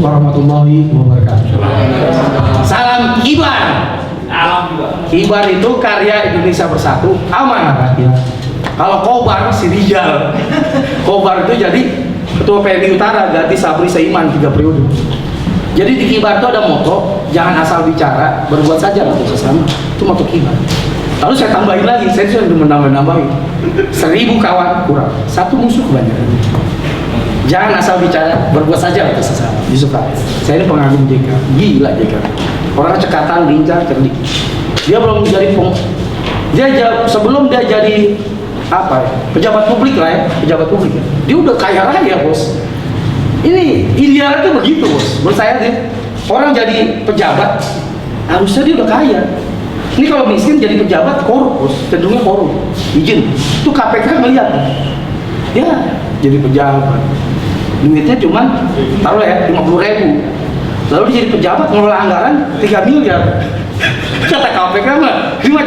warahmatullahi wabarakatuh. Salam kibar. Kibar itu karya Indonesia Bersatu, amanah rakyat. Kalau Kobar si Rijal. Kobar itu jadi ketua PMI Utara, ganti Sabri Seiman 3 periode. Jadi di Kibar itu ada moto, jangan asal bicara, berbuat saja untuk sesama. Itu moto Kibar. Lalu saya tambahin lagi, saya sudah menambah-nambahin. 1000 kawan kurang, 1 musuh kebanyakan. Jangan asal bicara, berbuat saja untuk sesama. Disuka. Saya ini pengagum JK, gila JK. Orangnya cekatan, lincah, cerdik. Dia belum jadi sebelum dia jadi apa ya, pejabat publik lah ya, pejabat publik ya. Dia udah kaya raya bos. Ini idealnya tuh begitu bos. Menurut saya sih, orang jadi pejabat harusnya dia udah kaya. Ini kalau miskin jadi pejabat korup bos, cenderungnya korup. Izin, itu KPK ngeliat. Ya, jadi pejabat. Duitnya cuma taruh ya 50.000. Lalu dia jadi pejabat ngelola anggaran 3 miliar. Kata KPK mah, ini mah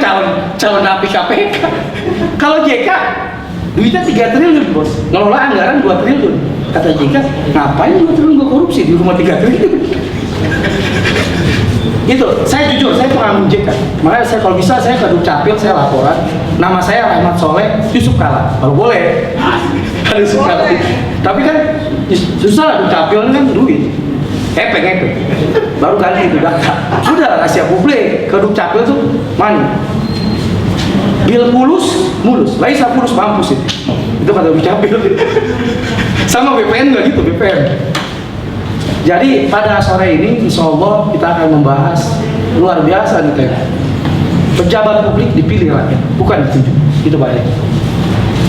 calon napi KPK. Kalau JK duitnya 3 triliun bos, ngelola anggaran 2 triliun. Kata JK, ngapain 2 triliun gua korupsi di rumah 3 triliun? Gitu, saya jujur, saya pengagum JK. Makanya saya kalau bisa saya ke Dukcapil, saya laporan. Nama saya Rahmat Soleh Yusuf Kala. Kalau boleh, Yusuf Kala. Tapi kan susah lah Dukcapil kan duit. Ngepek. Baru ganti itu data. Sudah rahasia publik. Ke Dukcapil tuh money. Bil mulus, Laisa mulus mampus itu. Itu kata Dukcapil. Sama BPN nggak gitu, BPN. Jadi pada sore ini insya Allah kita akan membahas luar biasa nih Teh. Pejabat publik dipilih rakyat, bukan ditunjuk. Itu baik.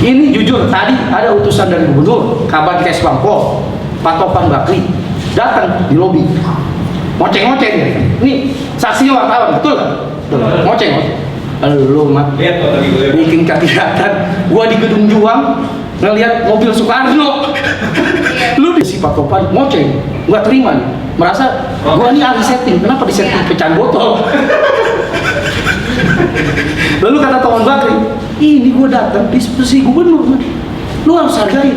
Ini jujur tadi ada utusan dari Gubernur, Kabadkes Bangpol, Pak Topan Bakri datang di lobi. Ngoceng-ngoceng ya. Ini saksinya wartawan, betul kan? Ngoceng. Lu mat bikin kegiatan gua di Gedung Juang ngelihat mobil Soekarno. Lu di si Pak Topan ngoceng, nggak terima nih. Merasa gua ini ahli setting, kenapa disetting pecahan botol? Lalu kata Topan Bakri, ini gua datang diskusi gubernur, man. Lu harus hargain.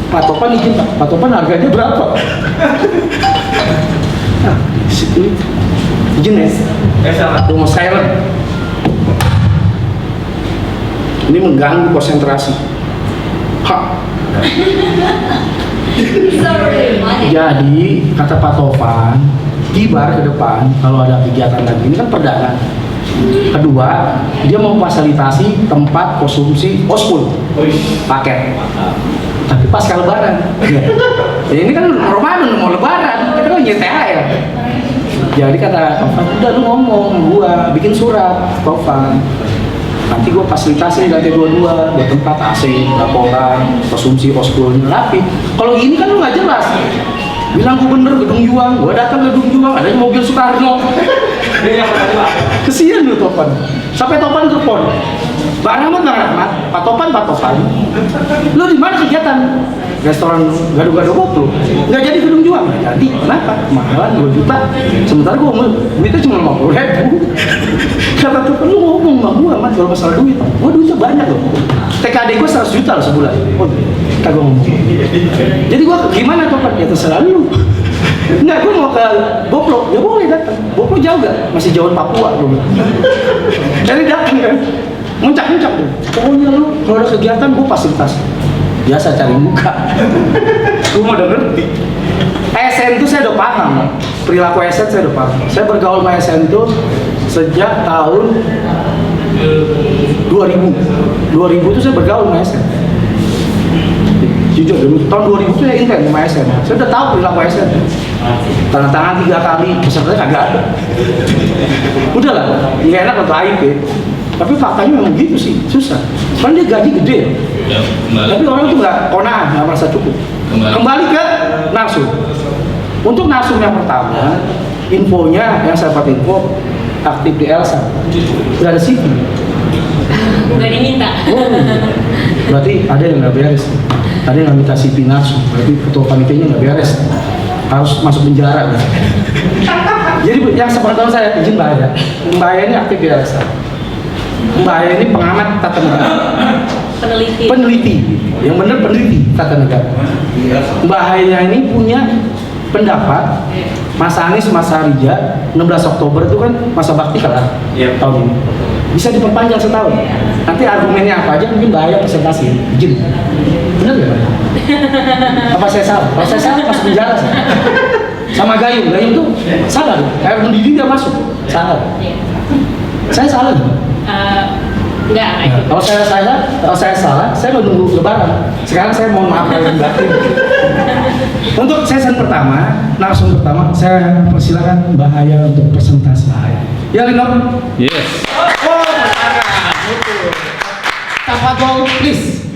Pak Topan izin, Pak Topan harganya berapa? Nah, ini izin ya. Lu mau silent. Ini mengganggu konsentrasi. Hak. Jadi kata Pak Topan, Kibar ke depan kalau ada kegiatan lagi ini kan perdagangan. Kedua, dia mau fasilitasi tempat konsumsi ospul paket. Tapi pasca lebaran. Ya, ini kan Ramadan mau lebaran, kita kan THR. Jadi kata Topan, udah lu ngomong sama gua, bikin surat Topan. Nanti gue fasilitasi di lantai 22 buat tempat AC, laporan, konsumsi ospulnya rapi. Kalau ini kan lu nggak jelas. Bilang gubernur Gedung Juang, gue datang ke Gedung Juang, ada mobil Soekarno. Kesian lu Topan. Sampai Topan telepon. Pak Rahmat, Pak Topan. Lu di mana kegiatan? Restoran Gado-Gado Koplo. Nggak jadi Gedung Juang, nggak jadi. Kenapa? Mahalan 2 juta. Sementara gue duitnya cuma 50.000. Kata Topan, lu ngomong sama gue, Mas, kalau masalah duit. Gue duitnya banyak loh. TKD gue 100 juta loh sebulan. Oh, kita gue ngomong. Jadi gue gimana Topan? Ya terserah lu. Enggak, gue mau ke Boplo. Ya boleh datang. Boplo jauh gak? Masih jauh Papua gue. Jadi datang kan. Muncak tuh. Pokoknya lu kalau ada kegiatan gue fasilitas. Biasa cari muka. Gue mau udah ngerti. ASN itu saya udah paham. Perilaku ASN saya udah paham. Saya bergaul sama ASN itu sejak tahun 2000 itu saya bergaul sama ASN. Jujur, tahun 2000 itu saya intens sama ASN. Saya udah tahu perilaku ASN. Tanda tangan 3 kali, pesertanya kagak ada. Udahlah, nggak enak untuk aib ya. Tapi faktanya memang gitu sih, susah. Soalnya dia gaji gede. Ya, tapi orang tuh nggak kona'ah, nggak merasa cukup. Kembali ke narsum. Untuk narsum yang pertama, infonya yang saya dapat info aktif di Elsa. Udah ada CV. Udah diminta. Oh, berarti ada yang nggak beres. Ada yang nggak minta CV narsum. Berarti ketua panitianya nggak beres. Harus masuk penjara. Jadi yang sepengetahuan saya izin Mbak Aya. Mbak Aya ini aktif di Elsa. Mbak Aya ini pengamat tata negara. Peneliti. Yang benar peneliti tata negara. Mbak Aya ini punya pendapat Mas Anies, Mas Harija 16 Oktober itu kan masa bakti kelar tahun ini. Bisa diperpanjang setahun. Nanti argumennya apa aja mungkin bahaya presentasi. Izin. Benar nggak Pak? Apa saya salah? Kalau saya salah masuk penjara saya. Sama Gayung itu salah. Kayak mendidih dia masuk. Salah. Saya salah. Enggak. Nah, kalau saya salah, saya menunggu lebaran. Sekarang saya mohon maaf lahir batin. Untuk sesi pertama, langsung pertama, saya persilakan Bahaya untuk presentasi. Ya, Lino? Yes. Oh, Tafadhol, please.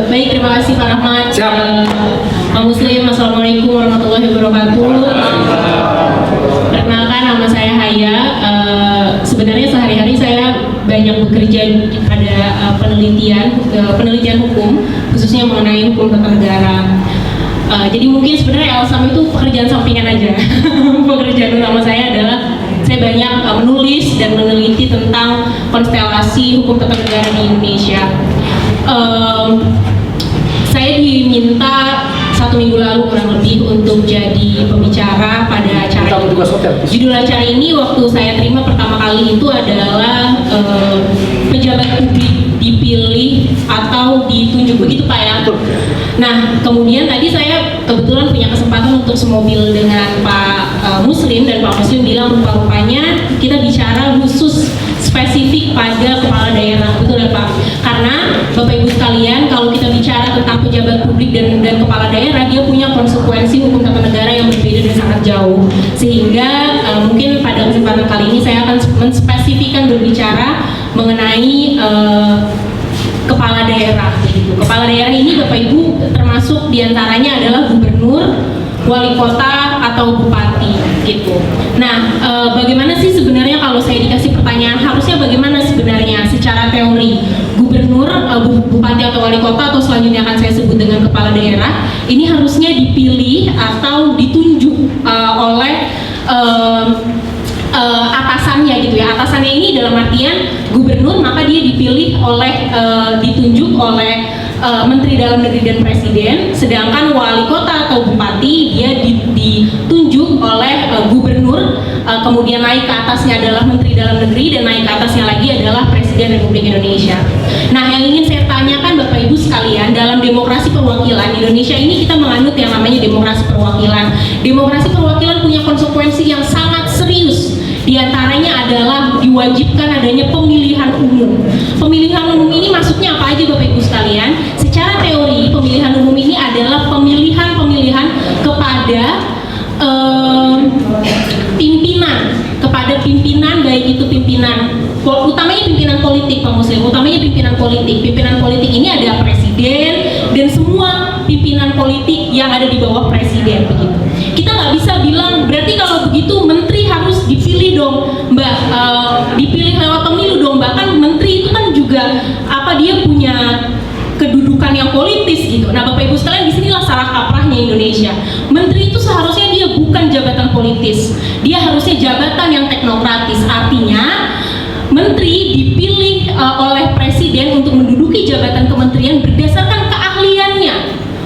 Baik, terima kasih Pak Rahmat. Siap. Pak Muslim, Assalamualaikum warahmatullahi wabarakatuh. Perkenalkan, nama saya Haya. Sebenarnya sehari-hari saya banyak bekerja pada penelitian hukum, khususnya mengenai hukum tata negara. Jadi mungkin sebenarnya LSAM itu pekerjaan sampingan aja. Pekerjaan utama saya adalah saya banyak menulis dan meneliti tentang konstelasi hukum tata negara di Indonesia. Saya diminta 1 minggu lalu kurang lebih untuk jadi pembicara pada acara ini. Judul acara ini waktu saya terima pertama kali itu adalah pejabat publik dipilih atau ditunjuk, begitu Pak ya? Nah, kemudian tadi saya kebetulan punya kesempatan untuk semobil dengan Pak Muslim, dan Pak Muslim bilang rupa-rupanya kita bicara khusus spesifik pada kepala daerah, betul ya Pak? Karena Bapak Ibu sekalian, kalau kita bicara tentang pejabat publik dan kepala daerah, dia punya konsekuensi hukum tata negara yang berbeda dan sangat jauh. Sehingga mungkin pada kesempatan kali ini saya akan menspesifikkan berbicara mengenai kepala daerah. Gitu. Kepala daerah ini Bapak Ibu termasuk diantaranya adalah gubernur, wali kota atau bupati gitu. Nah, bagaimana sih sebenarnya kalau saya dikasih pertanyaan harusnya bagaimana sebenarnya secara teori gubernur, bupati atau wali kota atau selanjutnya akan saya sebut dengan kepala daerah ini harusnya dipilih atau ditunjuk oleh atasannya gitu ya. Atasannya ini dalam artian gubernur maka dia dipilih oleh ditunjuk oleh Menteri Dalam Negeri dan Presiden, sedangkan wali kota atau bupati dia ditunjuk oleh gubernur, kemudian naik ke atasnya adalah Menteri Dalam Negeri dan naik ke atasnya lagi adalah Presiden Republik Indonesia. Nah, yang ingin saya tanyakan Bapak Ibu sekalian, dalam demokrasi perwakilan Indonesia ini kita menganut yang namanya demokrasi perwakilan. Demokrasi perwakilan punya konsekuensi yang sangat serius. Di antaranya adalah diwajibkan adanya pemilihan umum. Pemilihan umum ini maksudnya apa aja Bapak Ibu sekalian? Secara teori, pemilihan umum ini adalah pemilihan kepada pimpinan, baik itu pimpinan utamanya pimpinan politik Pak Muslim, utamanya pimpinan politik. Pimpinan politik ini ada presiden dan semua pimpinan politik yang ada di bawah presiden begitu. Kita nggak bisa bilang berarti kalau begitu menteri harus dipilih dong Mbak, dipilih lewat pemilu dong. Bahkan menteri itu kan juga dia punya kedudukan yang politis gitu. Nah Bapak Ibu sekalian, disinilah salah kaprahnya Indonesia. Menteri itu seharusnya dia bukan jabatan politis, dia harusnya jabatan yang teknokratis. Artinya menteri dipilih oleh presiden untuk menduduki jabatan kementerian berdasarkan keahliannya,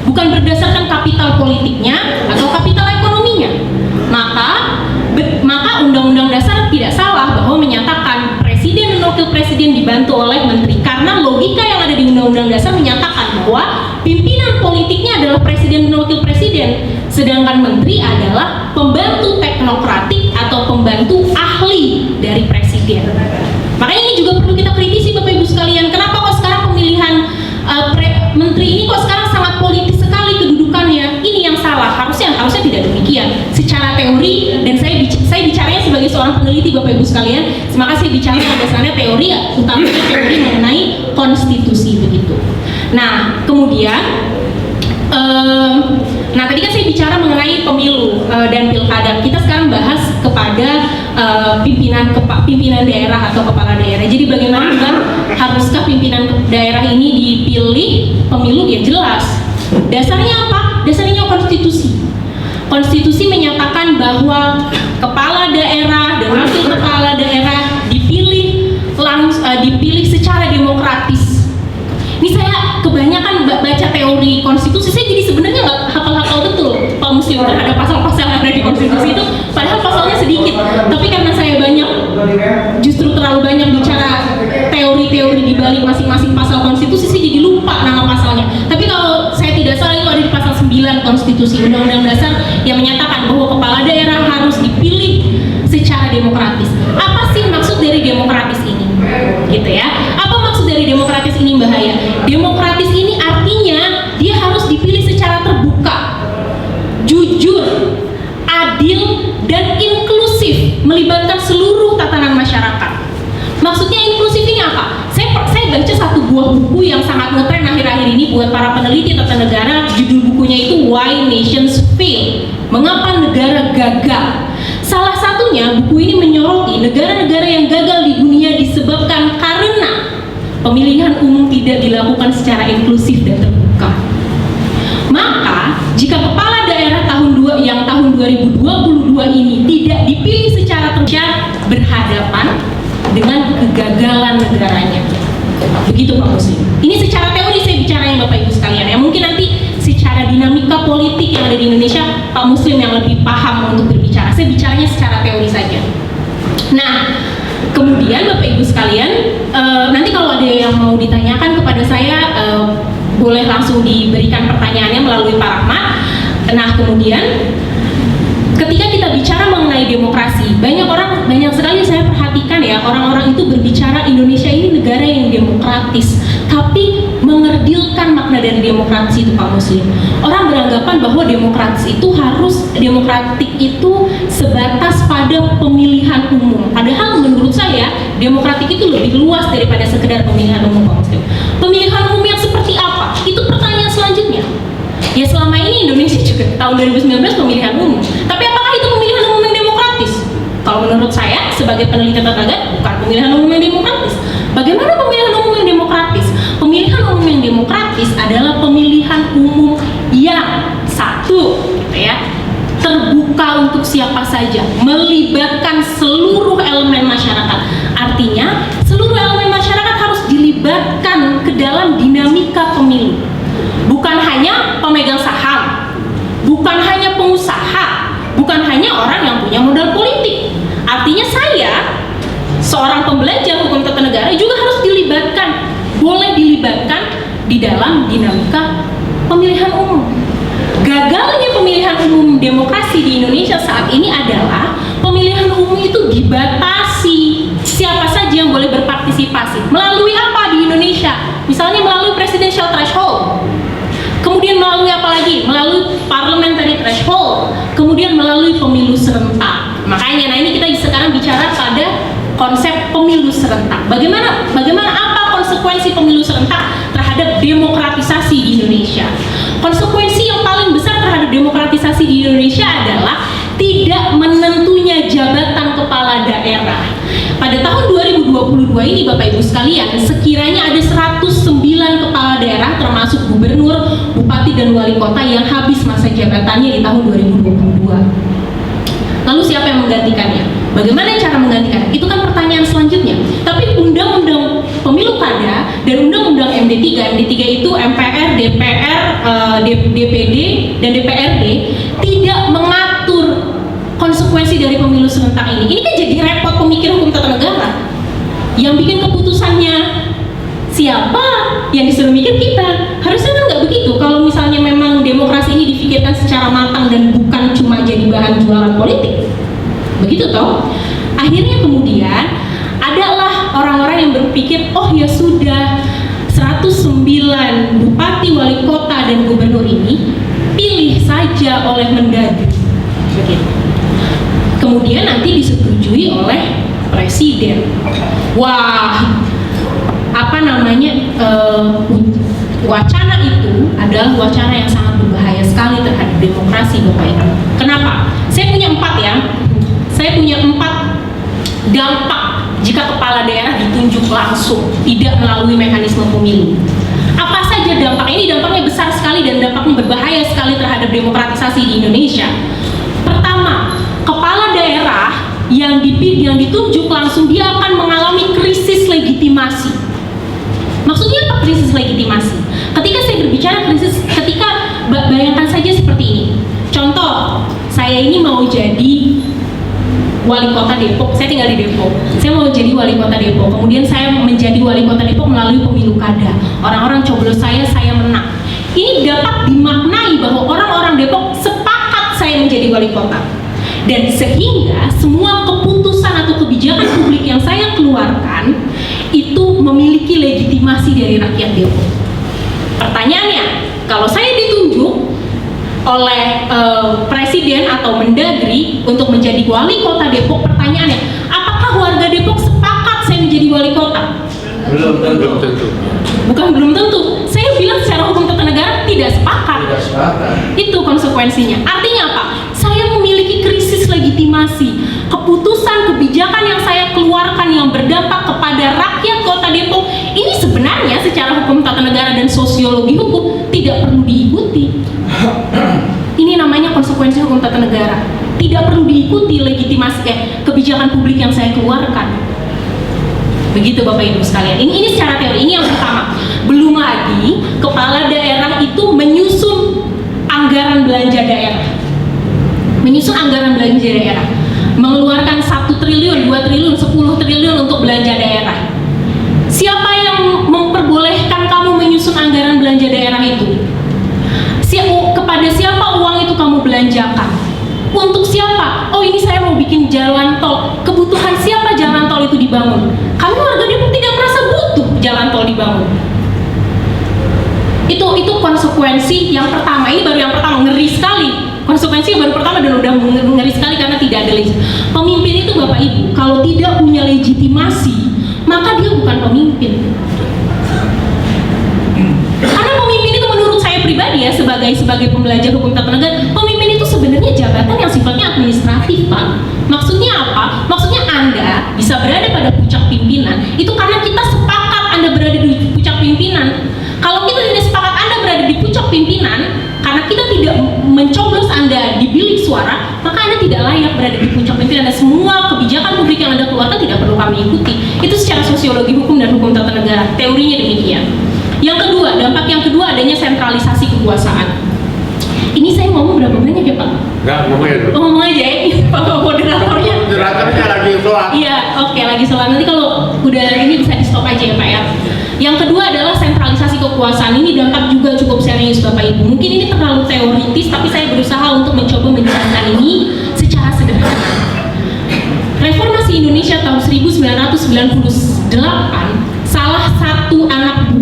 bukan berdasarkan kapital politiknya atau kapital ekonominya. Maka Undang-Undang Dasar tidak salah bahwa menyatakan presiden dan wakil presiden dibantu oleh menteri, karena logika yang ada di Undang-Undang Dasar menyatakan bahwa pimpinan politiknya adalah presiden dan wakil presiden, sedangkan menteri adalah pembantu teknokratik atau pembantu ahli dari presiden. Makanya ini juga perlu kita kritisi Bapak Ibu sekalian. Kenapa kok sekarang pemilihan menteri ini kok sekarang sangat politis sekali kedudukannya? Ini yang salah. Harusnya tidak demikian. Secara teori, dan saya bicaranya sebagai seorang peneliti Bapak Ibu sekalian, maka saya bicara berdasarkan teori, utamanya teori mengenai konstitusi begitu. Nah, kemudian tadi kan saya bicara mengenai pemilu dan pilkada. Kita sekarang bahas kepada pimpinan daerah atau kepala daerah. Jadi bagaimana haruskah pimpinan daerah ini dipilih pemilu? Ya jelas. Dasarnya apa? Dasarnya konstitusi. Konstitusi menyatakan bahwa kepala daerah dan wakil kepala daerah dipilih secara demokratis. Ini saya kebanyakan baca teori konstitusi, saya jadi sebenarnya nggak hafal-hafal betul Muslim terhadap pasal-pasal yang ada di konstitusi itu, padahal pasalnya sedikit. Tapi karena saya justru terlalu banyak bicara teori-teori di balik masing-masing pasal konstitusi, sih jadi lupa nama pasalnya. Tapi kalau saya tidak salah itu ada di pasal 9 konstitusi Undang-Undang Dasar yang menyatakan bahwa kepala daerah harus dipilih secara demokratis. Apa sih maksud dari demokratis ini? Gitu ya. Apa maksud dari demokratis ini, Mbak Haya? Demokratis ini artinya dia harus dipilih secara terbuka, jujur, adil, dan inklusif, melibatkan seluruh tatanan masyarakat. Maksudnya inklusif ini apa? Saya baca satu buah buku yang sangat ngetren akhir-akhir ini buat para peneliti tata negara. Judul bukunya itu Why Nations Fail, Mengapa Negara Gagal. Salah satunya buku ini menyoroti negara-negara yang gagal di dunia disebabkan karena pemilihan umum tidak dilakukan secara inklusif dan terbuka. Maka jika kepala daerah tahun 2022 ini tidak dipilih secara terbuka, berhadapan dengan kegagalan negaranya. Begitu Pak Muslim. Ini secara teori saya bicaranya Bapak Ibu sekalian ya. Mungkin nanti secara dinamika politik yang ada di Indonesia Pak Muslim yang lebih paham untuk berbicara. Saya bicaranya secara teori saja. Nah, kemudian Bapak Ibu sekalian, nanti kalau ada yang mau ditanyakan kepada saya, boleh langsung diberikan pertanyaannya melalui Pak Rahmat. Nah, kemudian ketika kita bicara mengenai demokrasi, banyak sekali saya perhatikan ya, orang-orang itu berbicara Indonesia ini negara yang demokratis, tapi mengerdilkan makna dari demokratis itu Pak Muslim. Orang beranggapan bahwa demokratis itu demokratik itu sebatas pada pemilihan umum. Padahal menurut saya demokratik itu lebih luas daripada sekedar pemilihan umum Pak Muslim. Pemilihan umum yang seperti apa? Itu pertanyaan selanjutnya. Ya selama ini Indonesia juga tahun 2019 pemilihan umum. Tapi apakah itu pemilihan umum yang demokratis? Kalau menurut saya sebagai peneliti tata negara bukan pemilihan umum yang demokratis. Bagaimana pemilihan umum yang demokratis? Pemilihan umum yang demokratis adalah pemilihan umum yang satu, gitu ya, terbuka untuk siapa saja, melibatkan seluruh elemen masyarakat. Artinya seluruh elemen masyarakat harus dilibatkan ke dalam dinamika pemilu. Bukan hanya pemegang saham, bukan hanya pengusaha, bukan hanya orang yang punya modal politik. Artinya saya, seorang pembelajar hukum tata negara juga harus dilibatkan, boleh dilibatkan di dalam dinamika pemilihan umum. Gagalnya pemilihan umum demokrasi di Indonesia saat ini adalah pemilihan umum itu dibatasi. Siapa saja yang boleh berpartisipasi. Melalui apa di Indonesia? Misalnya melalui presidential threshold. Kemudian melalui apa lagi? Melalui parliamentary threshold. Kemudian melalui pemilu serentak. Makanya, nah ini kita sekarang bicara pada konsep pemilu serentak. Bagaimana apa konsekuensi pemilu serentak terhadap demokratisasi di Indonesia? Konsekuensi yang paling besar terhadap demokratisasi di Indonesia adalah tidak menentunya jabatan kepala daerah. Pada tahun 2022 ini Bapak Ibu sekalian, sekiranya ada 109 kepala daerah termasuk gubernur, bupati, dan wali kota yang habis masa jabatannya di tahun 2022. Lalu siapa yang menggantikannya? Bagaimana cara menggantikannya? Itu kan pertanyaan selanjutnya. Tapi Undang-Undang Pemilu Kada dan Undang-Undang MD3 itu MPR, DPR, DPD, dan DPRD tidak mengatur konsekuensi dari pemilu serentak ini. Ini kan jadi repot pemikir hukum tata negara. Yang bikin keputusannya siapa? Yang disuruh mikir kita. Harusnya kan nggak begitu. Kalau misalnya memang demokrasi ini difikirkan secara matang dan bukan cuma jadi bahan jualan politik. Begitu toh? Akhirnya kemudian adalah orang-orang yang berpikir, oh ya sudah, 109 bupati, wali kota, dan gubernur ini pilih saja oleh Mendagri. Begitu. Kemudian nanti disetujui oleh presiden. Wah, wacana itu adalah wacana yang sangat berbahaya sekali terhadap demokrasi Bapak Ibu. Kenapa? Saya punya 4 ya. Saya punya 4 dampak jika kepala daerah ditunjuk langsung, tidak melalui mekanisme pemilu. Apa saja dampaknya? Ini dampaknya besar sekali dan dampaknya berbahaya sekali terhadap demokratisasi di Indonesia. Pertama, kepala daerah yang ditunjuk langsung dia akan mengalami krisis legitimasi. Maksudnya apa krisis legitimasi? Ketika saya berbicara krisis, bayangkan saja seperti ini. Contoh, saya ini mau jadi wali kota Depok, saya tinggal di Depok. Saya mau jadi wali kota Depok. Kemudian saya menjadi wali kota Depok melalui pemilu kada. Orang-orang coblos saya menang. Ini dapat dimaknai bahwa orang-orang Depok sepakat saya menjadi wali kota. Dan sehingga semua keputusan atau kebijakan publik yang saya keluarkan itu memiliki legitimasi dari rakyat Depok. Pertanyaannya, kalau saya ditunjuk oleh presiden atau mendagri untuk menjadi wali kota Depok, pertanyaannya, apakah warga Depok sepakat saya menjadi wali kota? Belum tentu. Bukan belum tentu, saya bilang secara hukum tata negara tidak sepakat. Itu konsekuensinya. Artinya apa? Saya memiliki krisis legitimasi. Keputusan kebijakan yang saya keluarkan yang berdampak kepada rakyat kota Depok ini sebenarnya secara hukum tata negara dan sosiologi hukum tidak perlu diikuti. Ini namanya konsekuensi hukum tata negara. Tidak perlu diikuti legitimasi kebijakan publik yang saya keluarkan. Begitu Bapak Ibu sekalian. Ini secara teori, ini yang pertama. Belum lagi kepala daerah itu menyusun anggaran belanja daerah. Menyusun anggaran belanja daerah. Mengeluarkan 1 triliun, 2 triliun, 10 triliun untuk belanja daerah. Siapa yang memperbolehkan kamu menyusun anggaran belanja daerah itu? Kepada siapa uang itu kamu belanjakan? Untuk siapa? Oh, ini saya mau bikin jalan tol. Kebutuhan siapa jalan tol itu dibangun? Kami warga Depok tidak merasa butuh jalan tol dibangun. Itu konsekuensi yang pertama. Ini baru yang pertama, ngeri sekali. Konsekuensi yang baru pertama dan udah ngeri sekali karena tidak ada legitimasi. Pemimpin itu Bapak Ibu, kalau tidak punya legitimasi, maka dia bukan pemimpin. Karena pemimpin itu menurut saya pribadi ya, sebagai pembelajar hukum tata negara, pemimpin itu sebenarnya jabatan yang sifatnya administratif, Pak. Maksudnya apa? Maksudnya Anda bisa berada pada puncak pimpinan itu karena kita sepakat Anda berada di puncak pimpinan. Kalau kita tidak sepakat Anda berada di puncak pimpinan karena kita tidak mencoblos Anda di bilik suara, maka Anda tidak layak berada di puncak pimpinan, dan semua kebijakan publik yang Anda keluarkan tidak perlu kami ikuti. Itu secara sosiologi hukum dan hukum tata negara. Teorinya demikian. Yang kedua, dampak yang kedua adanya sentralisasi kekuasaan. Ini saya ngomong berapa banyak ya Pak? Enggak, ngomong aja. Oh, ngomong aja ya, Bapak moderatornya. Moderatornya lagi sholat. Iya, oke, lagi sholat. Nanti kalau udah ini bisa di stop aja ya Pak ya. Yang kedua adalah sentralisasi kekuasaan. Ini dampak juga cukup serius Bapak Ibu. Mungkin ini terlalu teoritis, tapi saya berusaha untuk mencoba menjelaskan ini secara sederhana. Reformasi Indonesia tahun 1998, salah satu anak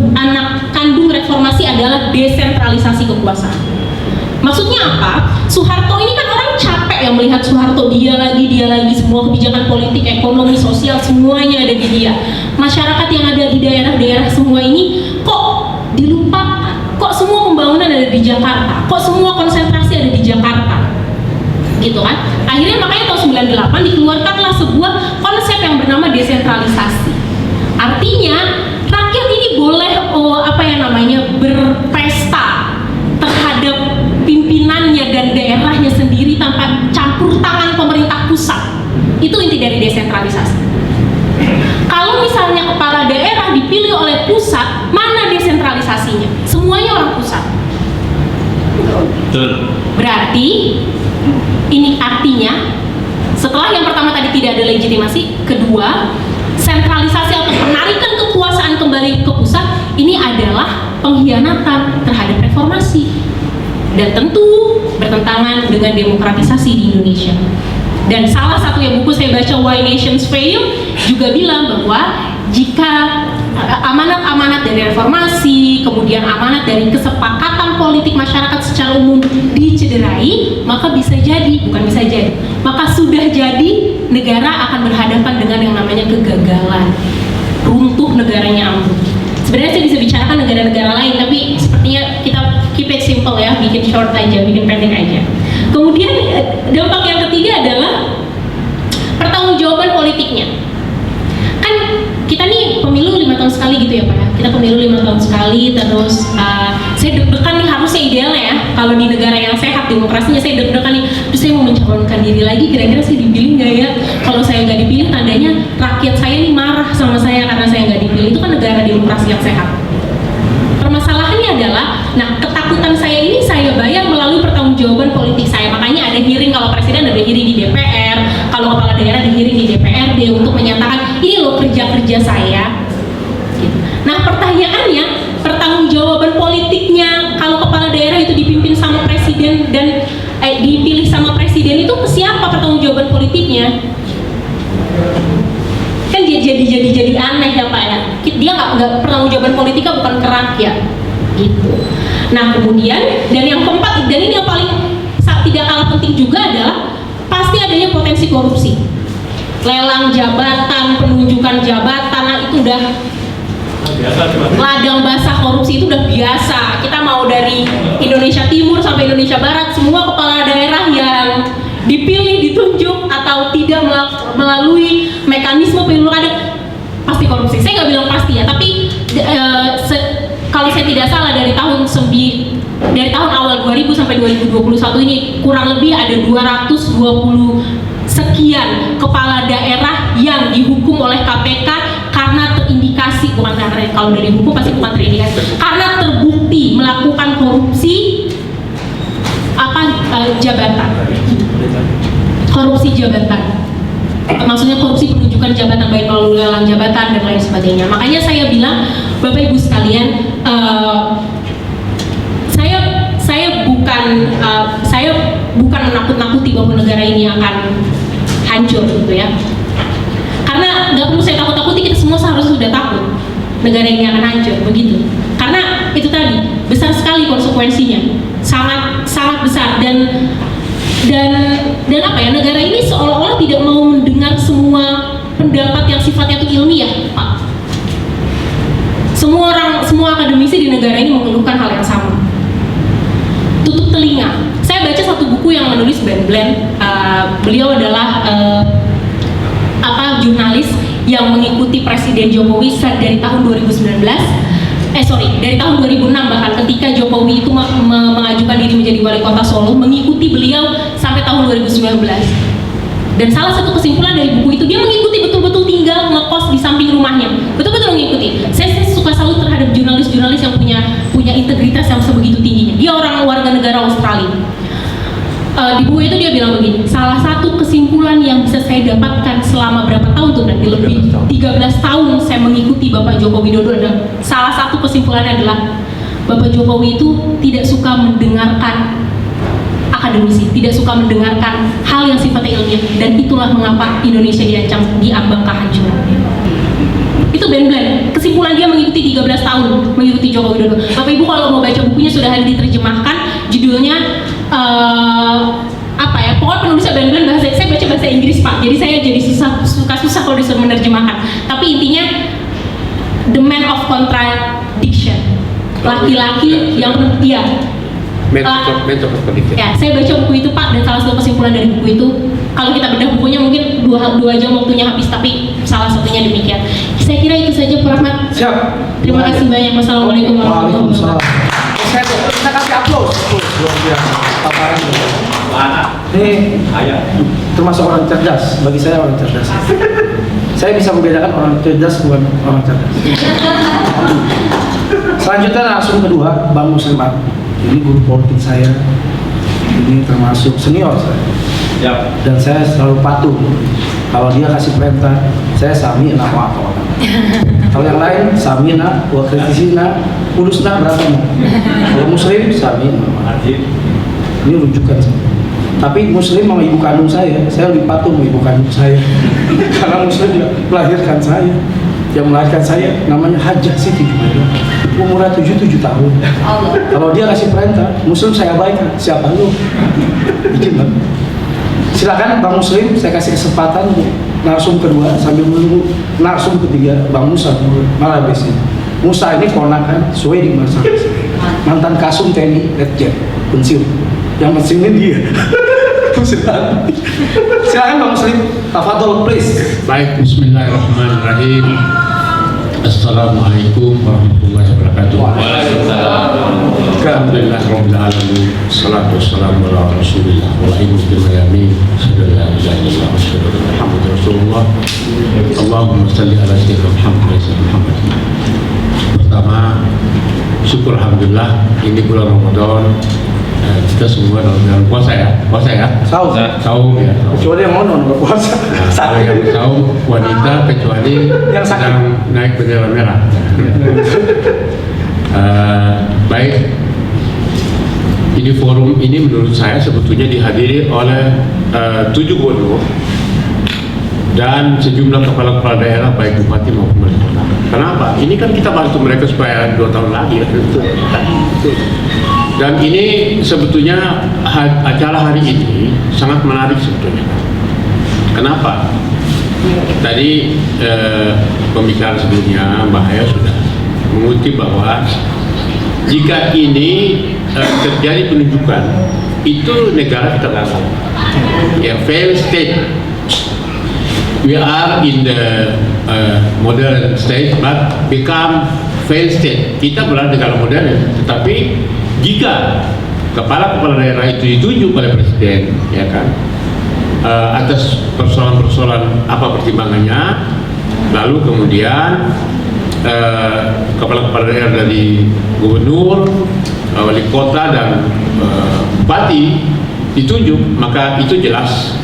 kandung reformasi adalah desentralisasi kekuasaan. Maksudnya apa? Soeharto ini kan orang capek yang melihat Soeharto dia lagi, semua kebijakan politik, ekonomi, sosial semuanya ada di dia. Masyarakat yang ada di daerah-daerah semua ini kok dilupakan? Kok semua pembangunan ada di Jakarta? Kok semua konsentrasi ada di Jakarta? Gitu kan? Akhirnya makanya tahun 98 dikeluarkanlah sebuah konsep yang bernama desentralisasi. Artinya rakyat ini boleh berpesta terhadap pimpinannya dan daerahnya sendiri tanpa campur tangan pemerintah pusat. Itu inti dari desentralisasi. Kalau misalnya kepala daerah dipilih oleh pusat, mana desentralisasinya? Semuanya orang pusat. Berarti ini artinya setelah yang pertama tadi tidak ada legitimasi, kedua sentralisasi atau penarikan kekuasaan kembali ke pusat ini adalah pengkhianatan terhadap reformasi dan tentu bertentangan dengan demokratisasi di Indonesia. Dan salah satu yang buku saya baca, Why Nations Fail, juga bilang bahwa jika amanat-amanat dari reformasi, kemudian amanat dari kesepakatan politik masyarakat secara umum dicederai, maka bisa jadi, bukan bisa jadi, maka sudah jadi negara akan berhadapan dengan yang namanya kegagalan, runtuh negaranya ambruk. Sebenarnya saya bisa bicarakan negara-negara lain, tapi sepertinya kita keep it simple ya, bikin short aja, bikin pendek aja. Kemudian dampak yang ketiga adalah pertanggungjawaban politiknya. Kan kita nih pemilu 5 tahun sekali gitu ya Pak ya. Kita pemilu 5 tahun sekali, terus saya deg-degan nih, harusnya idealnya ya, kalau di negara yang sehat demokrasinya saya deg-degan nih, terus saya mau mencalonkan diri lagi, kira-kira saya dipilih nggak ya? Kalau saya nggak dipilih, tandanya rakyat saya nih marah sama saya karena saya nggak dipilih. Itu kan negara demokrasi yang sehat. Permasalahannya adalah, nah ketakutan saya ini saya bayar melalui pertanggungjawaban politik saya. kalau presiden ada hearing di DPR, kalau kepala daerah ada hearing di DPRD untuk menyatakan ini loh kerja-kerja saya. Gitu. Nah pertanyaannya, pertanggungjawaban politiknya kalau kepala daerah itu dipimpin sama presiden dan dipilih sama presiden itu ke siapa pertanggungjawaban politiknya? Kan jadi aneh ya Pak ya. Dia nggak pertanggungjawaban politiknya bukan ke rakyat gitu. Nah kemudian dan yang keempat, dan ini yang paling tidak kalah penting juga adalah pasti adanya potensi korupsi. Lelang jabatan, penunjukan jabatan, nah itu udah ladang basah korupsi, itu udah biasa. Kita mau dari Indonesia Timur sampai Indonesia Barat, semua kepala daerah yang dipilih, ditunjuk atau tidak melalui mekanisme pemilu kada pasti korupsi. Saya nggak bilang pasti ya, tapi kalau saya tidak salah dari tahun awal 2000 sampai 2021 ini kurang lebih ada 220 sekian kepala daerah yang dihukum oleh KPK karena terindikasi, bukan karena kalau dari hukum pasti bukan terindikasi, karena terbukti melakukan korupsi jabatan. Korupsi jabatan. Maksudnya korupsi penunjukan jabatan baik melalui lelang jabatan dan lain sebagainya. Makanya saya bilang, Bapak Ibu sekalian, saya bukan menakut-nakuti bahwa negara ini akan hancur gitu ya. Karena nggak perlu saya takut-takuti, kita semua seharusnya sudah takut negara ini akan hancur begitu. Karena itu tadi besar sekali konsekuensinya, sangat besar dan apa ya, negara ini seolah-olah tidak mau mendengar semua pendapat yang sifatnya itu ilmiah, Pak. Semua akademisi di negara ini mengeluhkan hal yang sama. Tutup telinga. Saya baca satu buku yang menulis Ben Bland. Beliau adalah jurnalis yang mengikuti Presiden Jokowi dari tahun 2019. Dari tahun 2006 bahkan ketika Jokowi itu mengajukan diri menjadi wali kota Solo, mengikuti beliau sampai tahun 2019. Dan salah satu kesimpulan dari buku itu, dia mengikuti betul-betul tinggal ngekos di samping rumahnya, betul-betul mengikuti. Saya suka salut terhadap jurnalis-jurnalis yang punya integritas yang sebegitu tingginya. Dia orang warga negara Australia. Di buku itu dia bilang begini, salah satu kesimpulan yang bisa saya dapatkan selama berapa tahun tuh nanti lebih 13 tahun saya mengikuti Bapak Joko Widodo, adalah salah satu kesimpulannya adalah Bapak Jokowi itu tidak suka mendengarkan akademisi, tidak suka mendengarkan hal yang sifatnya ilmiah, dan itulah mengapa Indonesia diambang kehancuran. Itu Ben Bland, kesimpulan dia mengikuti 13 tahun mengikuti Joko Widodo. Bapak Ibu kalau mau baca bukunya sudah ada diterjemahkan, judulnya pokoknya penulisnya Ben Bland, saya baca bahasa Inggris Pak, jadi saya jadi susah kalau disuruh menerjemahkan. Tapi intinya The Man of Contradiction, laki-laki yang saya baca buku itu Pak, dan salah satu kesimpulan dari buku itu, kalau kita bedah bukunya mungkin 2 jam waktunya habis, tapi salah satunya demikian. Saya kira itu saja Pak Rahmat. Siap. Terima kasih banyak. Wassalamualaikum warahmatullahi wabarakatuh. Kita kasih aplaus. Luar biasa. Paparan. Ini termasuk orang cerdas. Bagi saya orang cerdas. Saya bisa membedakan orang cerdas bukan orang cerdas. Selanjutnya langsung kedua, Bang Muslimat. Ini guru politik saya. Ini termasuk senior saya. Yap. Dan saya selalu patuh. Kalau dia kasih perintah, saya sami'na wa ata'na. Kalau yang lain sami'na wa kritisina, urusna beratanya. Kalau Muslim sami'na wa ata'na. Ini rujukan saya. Tapi Muslim sama ibu kandung saya lebih patuh sama ibu kandung saya. Karena Muslim melahirkan saya. Yang melahirkan saya namanya Hajjah Siti Jubairah, umurnya 77 tahun. Kalau dia kasih perintah, Muslim saya abaikan. Siapa lu? Bikin banget. Silakan Bang Muslim, saya kasih kesempatan untuk narsum kedua sambil menunggu narsum ketiga Bang Musa Malabes. Musa ini ponakan Suwedi Marsalis, mantan Kasum TNI Letjen pensiun. Yang pensiunnya dia. Silakan Bang Muslim, tafadhol please. Baik, bismillahirrahmanirrahim. Assalamualaikum warahmatullahi wabarakatuh. Waalaikumsalam. Alhamdulillah rabbil alamin. Salatu wassalamu ala Rasulillah wa ala alihi wa yamin. Sallallahu alaihi wasallam. Muhammad Rasulullah. Allahumma shalli ala sayyidina Muhammad. Pertama, syukur alhamdulillah ini bulan Ramadan kita semua dalam puasa ya, Saum. saum ya. Kecuali yang mau nggak puasa. Kalau yang saum wanita kecuali Yang sakit. sedang naik bendera merah. Baik, ini forum ini menurut saya sebetulnya dihadiri oleh 7 gubernur dan sejumlah kepala-kepala daerah baik bupati maupun wali kota. Kenapa? Ini kan kita bantu mereka supaya 2 tahun lagi. Dan ini sebetulnya acara hari ini sangat menarik sebetulnya. Kenapa? Tadi pembicara sebelumnya Mbak Haya sudah mengutip bahwa jika ini terjadi penunjukan, itu negara kita gagal. Ya, failed state. We are in the modern state, but become failed state. Kita berada di negara modern, tetapi jika kepala-kepala daerah itu ditunjuk oleh presiden, ya kan, atas persoalan-persoalan apa pertimbangannya, lalu kemudian kepala-kepala daerah dari gubernur, wali kota dan bupati ditunjuk, maka itu jelas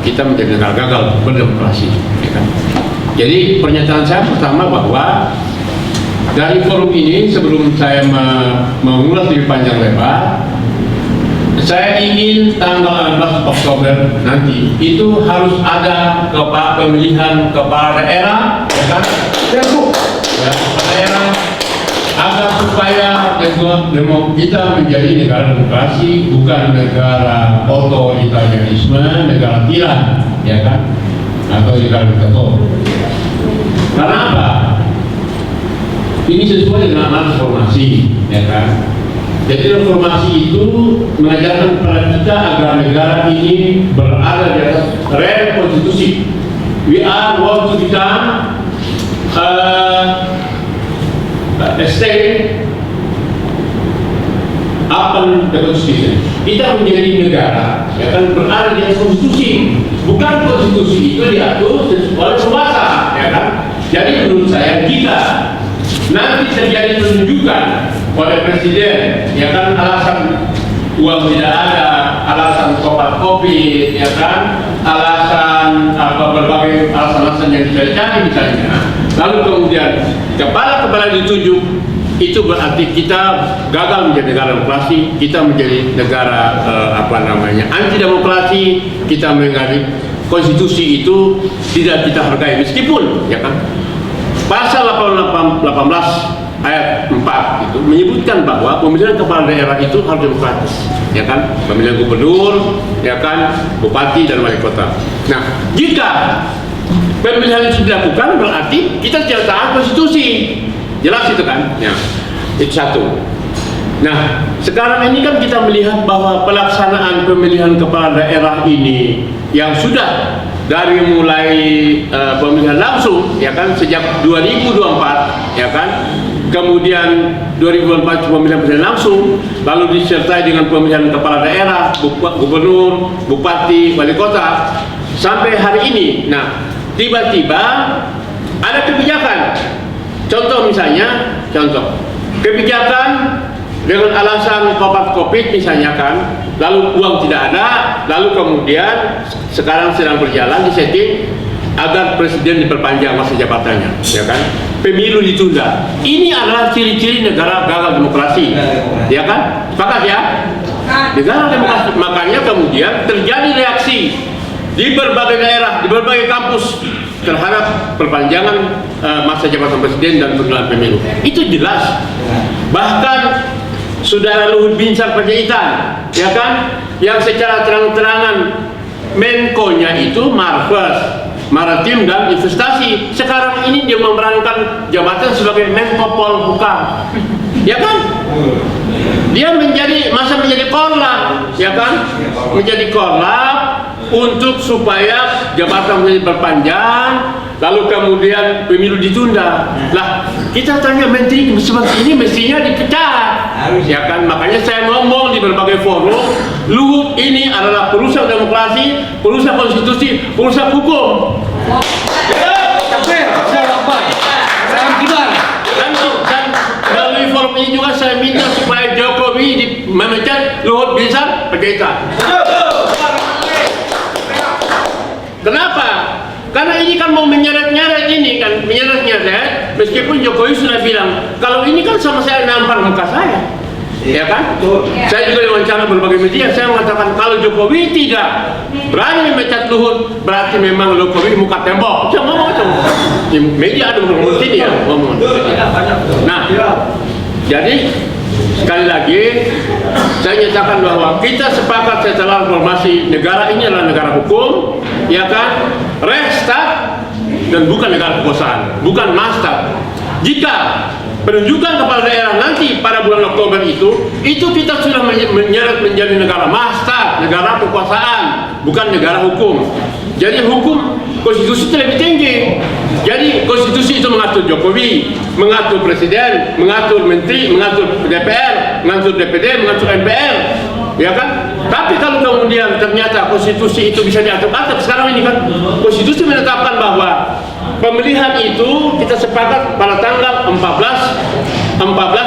kita menjadi negara gagal berdemokrasi, ya kan? Jadi pernyataan saya pertama bahwa dari forum ini, sebelum saya mengulas lebih panjang lebar, saya ingin tanggal 16 Oktober nanti itu harus ada pemilihan kepala daerah, ya kan? Ya, kepala daerah, agar supaya kita menjadi negara demokrasi, bukan negara otoritarianisme, negara tiran, ya kan? Atau negara diktator. Karena apa? Ini sesuai dengan amanat reformasi, ya kan? Jadi reformasi itu mengajarkan kepada kita agar negara ini berada di atas rel konstitusi. We are want to become a state upon the constitution. Kita menjadi negara yang akan berada di atas konstitusi, bukan konstitusi itu diatur oleh penguasa, ya kan? Jadi menurut saya jika nanti terjadi penunjukan oleh presiden, ya kan, alasan uang tidak ada, alasan COVID, ya kan, alasan berbagai alasan-alasan yang dicari misalnya, lalu kemudian kepala-kepala ditunjuk, itu berarti kita gagal menjadi negara demokrasi, kita menjadi negara anti demokrasi, kita menjadi konstitusi itu tidak kita hargai, meskipun, ya kan, pasal 18 ayat 4 itu menyebutkan bahwa pemilihan kepala daerah itu harus demokratis, ya kan, pemilihan gubernur, ya kan, bupati dan wali kota. Nah, jika pemilihan itu dilakukan berarti kita tidak taat konstitusi, jelas itu kan, ya, itu satu. Nah, sekarang ini kan kita melihat bahwa pelaksanaan pemilihan kepala daerah ini yang sudah dari mulai pemilihan langsung, ya kan, sejak 2024, ya kan, kemudian 2024 pemilihan langsung, lalu disertai dengan pemilihan kepala daerah, gubernur, bupati, wali kota, sampai hari ini. Nah, tiba-tiba ada kebijakan, contoh misalnya, kebijakan dengan alasan COVID misalnya kan, lalu uang tidak ada, lalu kemudian sekarang sedang berjalan disetting agar presiden diperpanjang masa jabatannya, ya kan, pemilu ditunda. Ini adalah ciri-ciri negara gagal demokrasi, ya kan, sepakat ya, negara demokrasi. Makanya kemudian terjadi reaksi di berbagai daerah, di berbagai kampus terhadap perpanjangan masa jabatan presiden dan penundaan pemilu. Itu jelas. Bahkan Saudara Luhut Binsar Panjaitan, ya kan, yang secara terang-terangan Menko-nya itu Marves, Maritim dan Investasi, sekarang ini dia memerankan jabatan sebagai Menko Polhukam, ya kan? Dia menjadi korlap, ya kan? Menjadi korlap untuk supaya jabatan menjadi berpanjang, lalu kemudian pemilu ditunda. Lah, kita tanya menteri seperti ini mestinya dipecat, ya kan? Makanya saya ngomong di berbagai forum, Luhut ini adalah perusak demokrasi, perusak konstitusi, perusak hukum. Dan melalui forum ini juga saya minta supaya Jokowi memecat Luhut merdeka. Kenapa? Karena ini kan mau menyeret-nyeret ini kan, menyeret-nyeret. Meskipun Jokowi sudah bilang, kalau ini kan sama saya nampar muka saya, ya kan? Saya juga diwawancara berbagai media, saya mengatakan kalau Jokowi tidak berani memecat Luhut, berarti memang Jokowi muka tembok. Saya ngomong itu. Di media ada ngomong sini ya, ngomong. Nah, jadi sekali lagi saya nyatakan bahwa kita sepakat setelah reformasi negara ini adalah negara hukum, ya kan, restart dan bukan negara kekuasaan, bukan mastak. Jika penunjukan kepala daerah nanti pada bulan Oktober itu kita sudah menyeret menjadi negara mastak, negara kekuasaan, bukan negara hukum. Jadi hukum konstitusi itu lebih tinggi. Jadi konstitusi itu mengatur Jokowi, mengatur presiden, mengatur menteri, mengatur DPR, mengatur DPD, mengatur MPR, ya kan? Tapi kalau kemudian ternyata konstitusi itu bisa diatur-atur, sekarang ini kan konstitusi menetapkan bahwa pemilihan itu kita sepakat pada tanggal 14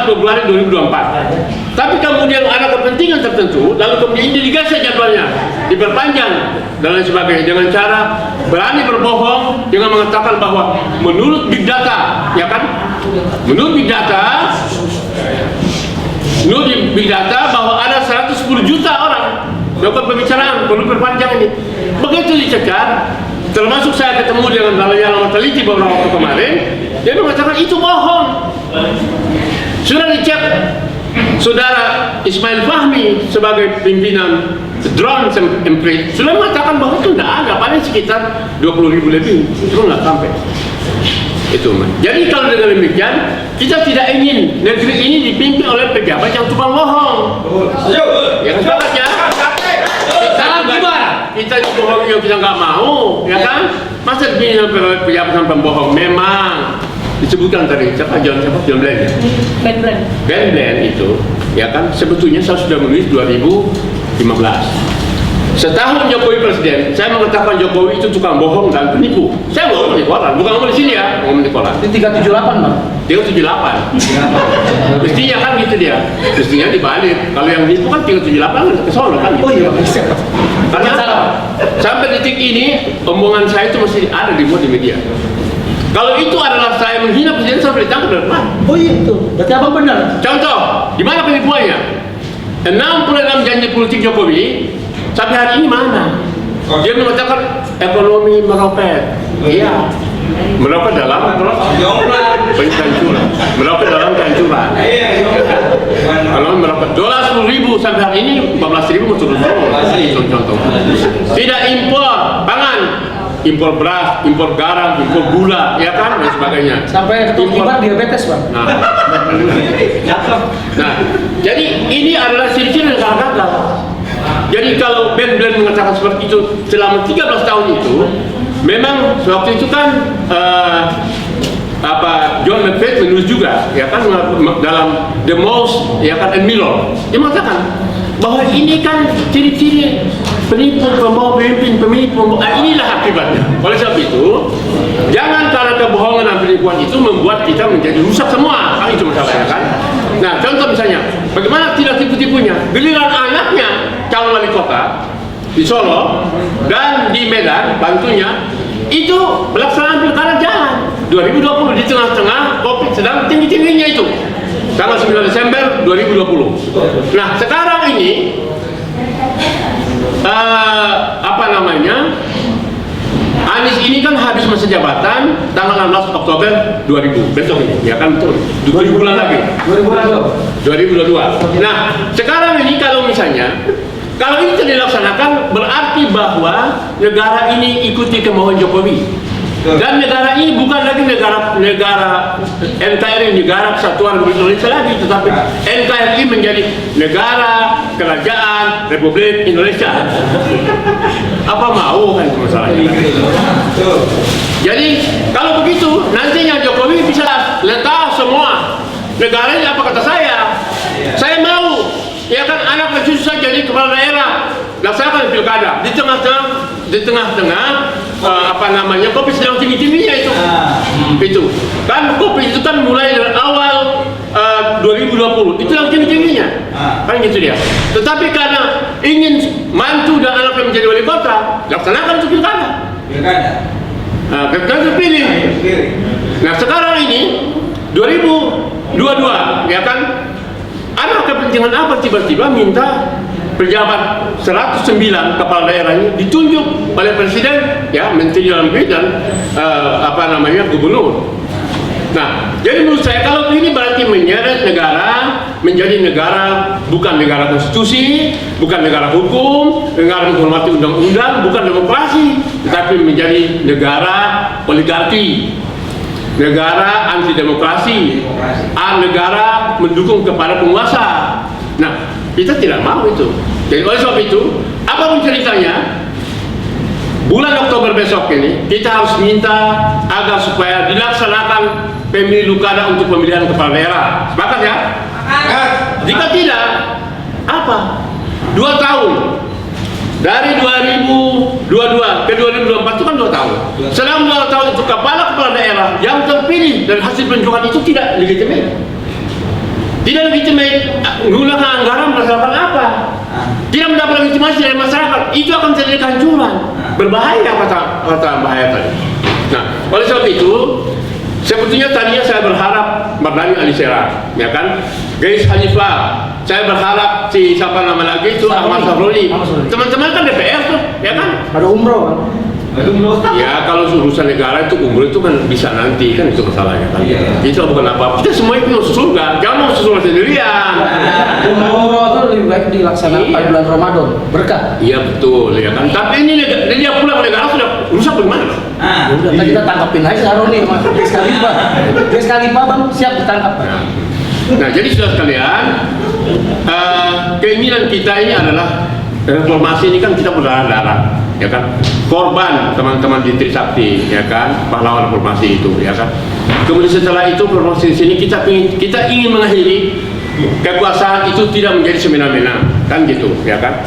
Februari 2024. Tapi kemudian ada kepentingan tertentu, lalu kemudian ini digeser jadwalnya, diperpanjang dan lain sebagainya dengan cara berani berbohong dengan mengatakan bahwa menurut Big Data, ya kan? Menurut Big Data bahwa ada 110 juta orang melakukan pembicaraan perlu perpanjang ini. Begitu dicecar, termasuk saya ketemu dengan Lanyala Mataliti beberapa waktu kemarin, dia mengatakan itu bohong. Sudah dicek Saudara Ismail Fahmi sebagai pimpinan Drone Emprit sudah mengatakan bahwa itu tidak ada, paling sekitar 20.000 lebih, itu nggak sampai. Itu. Jadi kalau dengan demikian kita tidak ingin negeri ini dipimpin oleh pejabat yang tukang bohong. Ya kan ya? Kita dibohongi yang kita nggak mau, ya kan? Masa dipimpin oleh pejabat yang pembohong? Memang disebutkan tadi John Bland ya? Ben Bland itu, ya kan? Sebetulnya saya sudah menulis 2015. Setahun Jokowi presiden, saya mengatakan Jokowi itu tukang bohong dan penipu. Saya ngomong di koran, bukan ngomong di sini ya, ngomong di koran. Itu 378 Bang. 378. Mestinya kan gitu dia. Mestinya dibalik. Kalau yang nipu kan 378 ke sono kan gitu. Oh iya, karena sampai detik ini omongan saya itu masih ada dimuat di media. Kalau itu adalah saya menghina presiden, saya boleh tangkap dari mana? Oh iya itu. Berarti apa benar? Contoh, di mana penipuannya? 66 janji politik Jokowi sampai hari ini mana? Dia mengatakan ekonomi meropet. Iya. Meropet dalam kehancuran. Meropet dalam kehancuran. Kalau meropet $10.000 sampai hari ini 14.000 turun terus. Contoh. Tidak impor pangan, impor beras, impor garam, impor gula, ya kan, dan sebagainya. Sampai impor diabetes Bang. Nah, jadi ini adalah ciri-ciri negara gagal. Jadi kalau Ben Bland mengatakan seperti itu selama 13 tahun itu, memang waktu itu kan John McFadden menulis juga, ya kan, dalam The Most, ya kan, and Miller, dia mengatakan bahwa ini kan ciri-ciri penipu, pembohong, pemimpin, inilah akibatnya. Oleh sebab itu, jangan karena kebohongan dan penipuan itu membuat kita menjadi rusak semua. Kan itu masalahnya kan. Nah, contoh misalnya, bagaimana tidak tipu-tipunya? Giliran anaknya calon wali kota di Solo dan di Medan, bantunya itu pelaksanaan pilkada jalan 2020 di tengah-tengah COVID sedang tinggi-tingginya itu. Tanggal 9 Desember 2020. Nah, sekarang ini Anies ini kan habis masa jabatan tanggal 16 Oktober 2000, besok ini, ya kan, betul, 7 bulan lagi, 2022. Nah, sekarang ini kalau misalnya kalau ini dilaksanakan berarti bahwa negara ini ikuti kemauan Jokowi. Dan negara ini bukan lagi negara NKRI, negara Kesatuan Republik Indonesia lagi, tetapi NKRI menjadi negara kerajaan Republik Indonesia. Apa mau kan masalahnya? Jadi kalau begitu nantinya Jokowi bisa letak semua negara ini apa kata saya? Saya mau, ya kan, anak cucu saya jadi kepala daerah, laksanakan pilkada di tengah-tengah COVID sedang tinggi-tingginya itu. Itu kan COVID itu kan mulai dari awal 2020 itu yang tinggi-tingginya, kan gitu dia. Tetapi karena ingin menjadi wali kota, laksanakan itu pilkada. Nah, kan terpilih. Nah, sekarang ini 2022, ya kan? Ada kepentingan apa tiba-tiba minta pejabat 109 kepala daerah ini ditunjuk oleh presiden, ya, menteri dalam negeri dan gubernur. Nah, jadi menurut saya kalau ini berarti menyeret negara menjadi negara bukan negara konstitusi, bukan negara hukum, negara menghormati undang-undang, bukan demokrasi, tetapi menjadi negara oligarki, negara anti demokrasi, negara mendukung kepada penguasa. Nah, kita tidak mau itu. Jadi oleh sebab itu, apapun ceritanya, bulan Oktober besok ini kita harus minta agar supaya dilaksanakan pemilu kada untuk pemilihan kepala daerah. Sepakat ya? Jika tidak, apa? 2 tahun dari 2022 ke 2024 itu kan 2 tahun. Selama 2 tahun itu kepala daerah yang terpilih dan hasil penjualan itu tidak legitimate. Tidak legitimate menggunakan anggaran berdasarkan apa? Tidak mendapat legitimasi dari masyarakat. Itu akan terjadi kehancuran. Berbahaya kata bahaya tadi. Nah, oleh sebab itu sebetulnya tadinya saya berharap Mardhani Alisera, ya kan, Gais Hanifah, saya berharap si siapa nama lagi itu Ahmad Sahroni. Teman-teman kan DPR tuh, ya kan? Ada umroh kan? Ya kalau urusan negara itu umroh itu kan bisa nanti kan, itu masalahnya kan. Itu bukan apa-apa. Kita semua itu mau surga, jangan mau surga sendirian. Umroh itu lebih baik dilaksanakan pada bulan Ramadan, berkah. Iya betul, ya kan. Tapi ini dia pulang ke negara sudah rusak bagaimana? Udah, kita tangkapin aja Sahroni, Gais Khalifah bang siap ditangkap. Nah, jadi sudah sekalian, keinginan kita ini adalah reformasi ini kan kita berdarah-darah, ya kan, korban teman-teman di Trisakti, ya kan, pahlawan reformasi itu, ya kan. Kemudian setelah itu reformasi di sini kita ingin mengakhiri kekuasaan itu tidak menjadi semena-mena, kan gitu, ya kan.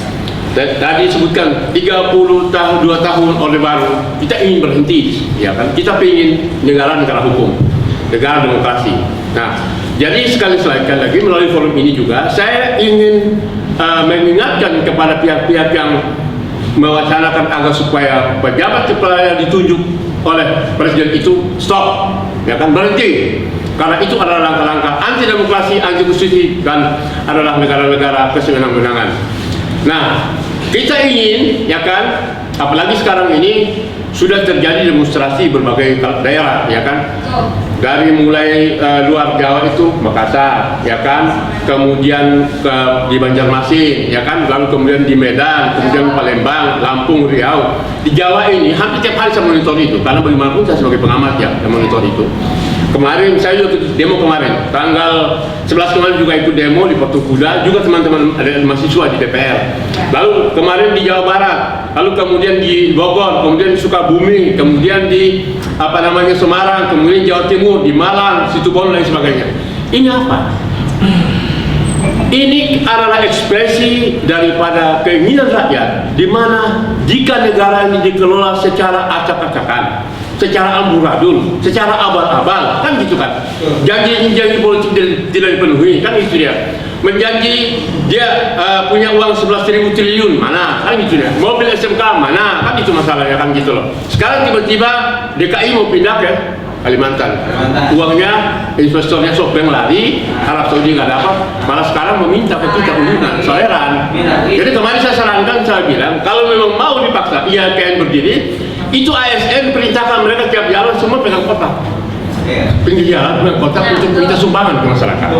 Tadi disebutkan 2 tahun Orde Baru, kita ingin berhenti, ya kan. Kita ingin negara hukum, negara demokrasi. Nah, jadi sekali lagi melalui forum ini juga saya ingin mengingatkan kepada pihak-pihak yang mewacanakan agar supaya pejabat kepala yang ditunjuk oleh presiden itu stop, ya kan, berhenti, karena itu adalah langkah-langkah anti demokrasi, anti konstitusi, dan adalah negara-negara kesewenang-wenangan. Nah, kita ingin, ya kan, apalagi sekarang ini sudah terjadi demonstrasi berbagai daerah, ya kan, dari mulai luar Jawa itu Makassar, ya kan, kemudian di Banjarmasin, ya kan, lalu kemudian di Medan, kemudian Palembang, Lampung, Riau. Di Jawa ini hampir tiap hari saya monitor itu, karena bagaimanapun saya sebagai pengamat ya, saya monitor itu. Kemarin saya juga demo kemarin, tanggal 11 kemarin juga ikut demo di Patung Kuda, juga teman-teman ada mahasiswa di DPR. Lalu kemarin di Jawa Barat, lalu kemudian di Bogor, kemudian di Sukabumi, kemudian di Semarang, kemudian Jawa Timur, di Malang, Situbondo dan sebagainya. Ini apa? Ini adalah ekspresi daripada keinginan rakyat, di mana jika negara ini dikelola secara acak-acakan, secara amburadul, secara abal-abal, kan gitu kan. Janji-janji politik tidak dipenuhi, kan itu dia. Menjanji dia punya uang 11.000 triliun, mana, kan gitu dia. Mobil SMK, mana, kan itu masalahnya, kan gitu loh. Sekarang tiba-tiba DKI mau pindah ke Kalimantan. Uangnya investornya SoftBank lari, Arab Saudi nggak dapat, malah sekarang meminta ke kita undunan, soeran. Jadi kemarin saya sarankan, saya bilang kalau memang mau dipaksa IAKN berdiri, itu ASN perintahkan mereka tiap jalan semua pegang kotak, pinggir jalan pegang kotak untuk minta sumbangan ke masyarakat.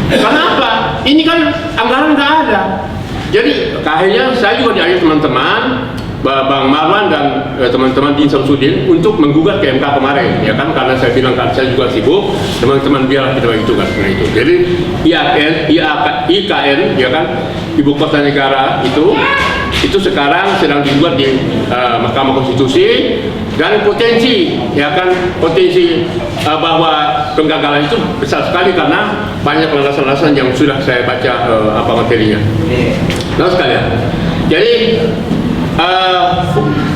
Kenapa? Ini kan anggaran nggak ada. Jadi akhirnya saya juga diajak teman-teman, Bang Marwan dan teman-teman di Samsudin untuk menggugat ke MK kemarin, ya kan, karena saya bilang kan saya juga sibuk, teman-teman biarlah kita bagi tugas nah itu. Jadi IKN, ya kan, ibu kota negara itu sekarang sedang digugat di Mahkamah Konstitusi, dan potensi, ya kan, potensi bahwa penggagalan itu besar sekali karena banyak landasan-landasan yang sudah saya baca materinya. Nah sekalian, jadi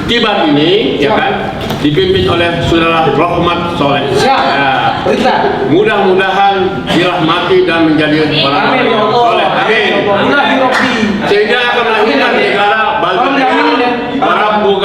Kibar ini, ya kan, dipimpin oleh Saudara Rohmat Soleh. Ya, mudah-mudahan dirahmati dan menjadi orang yang soleh. Amin. Sehingga akan melahirkan negara bangsa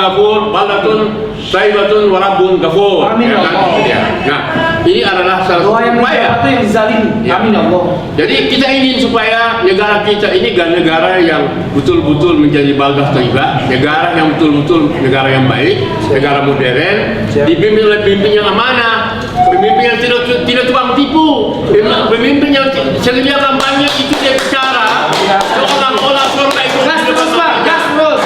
ghafur, baldatun thayyibatun wa rabbun ghafur. Amin, ya Allah. Ya. Nah, ini adalah salah Doa yang upaya. itu yang dizalimi. Ya. Amin ya Allah. Jadi kita ingin supaya negara kita ini negara yang betul-betul menjadi baldah thayyibah, negara yang betul-betul negara yang baik, negara modern, Siap. dipimpin oleh pemimpin yang amanah, pemimpin yang tidak tukang tipu, pemimpin yang sedia kampanye itu dia bicara seolah-olah surga itu Gas terus Pak, gas terus.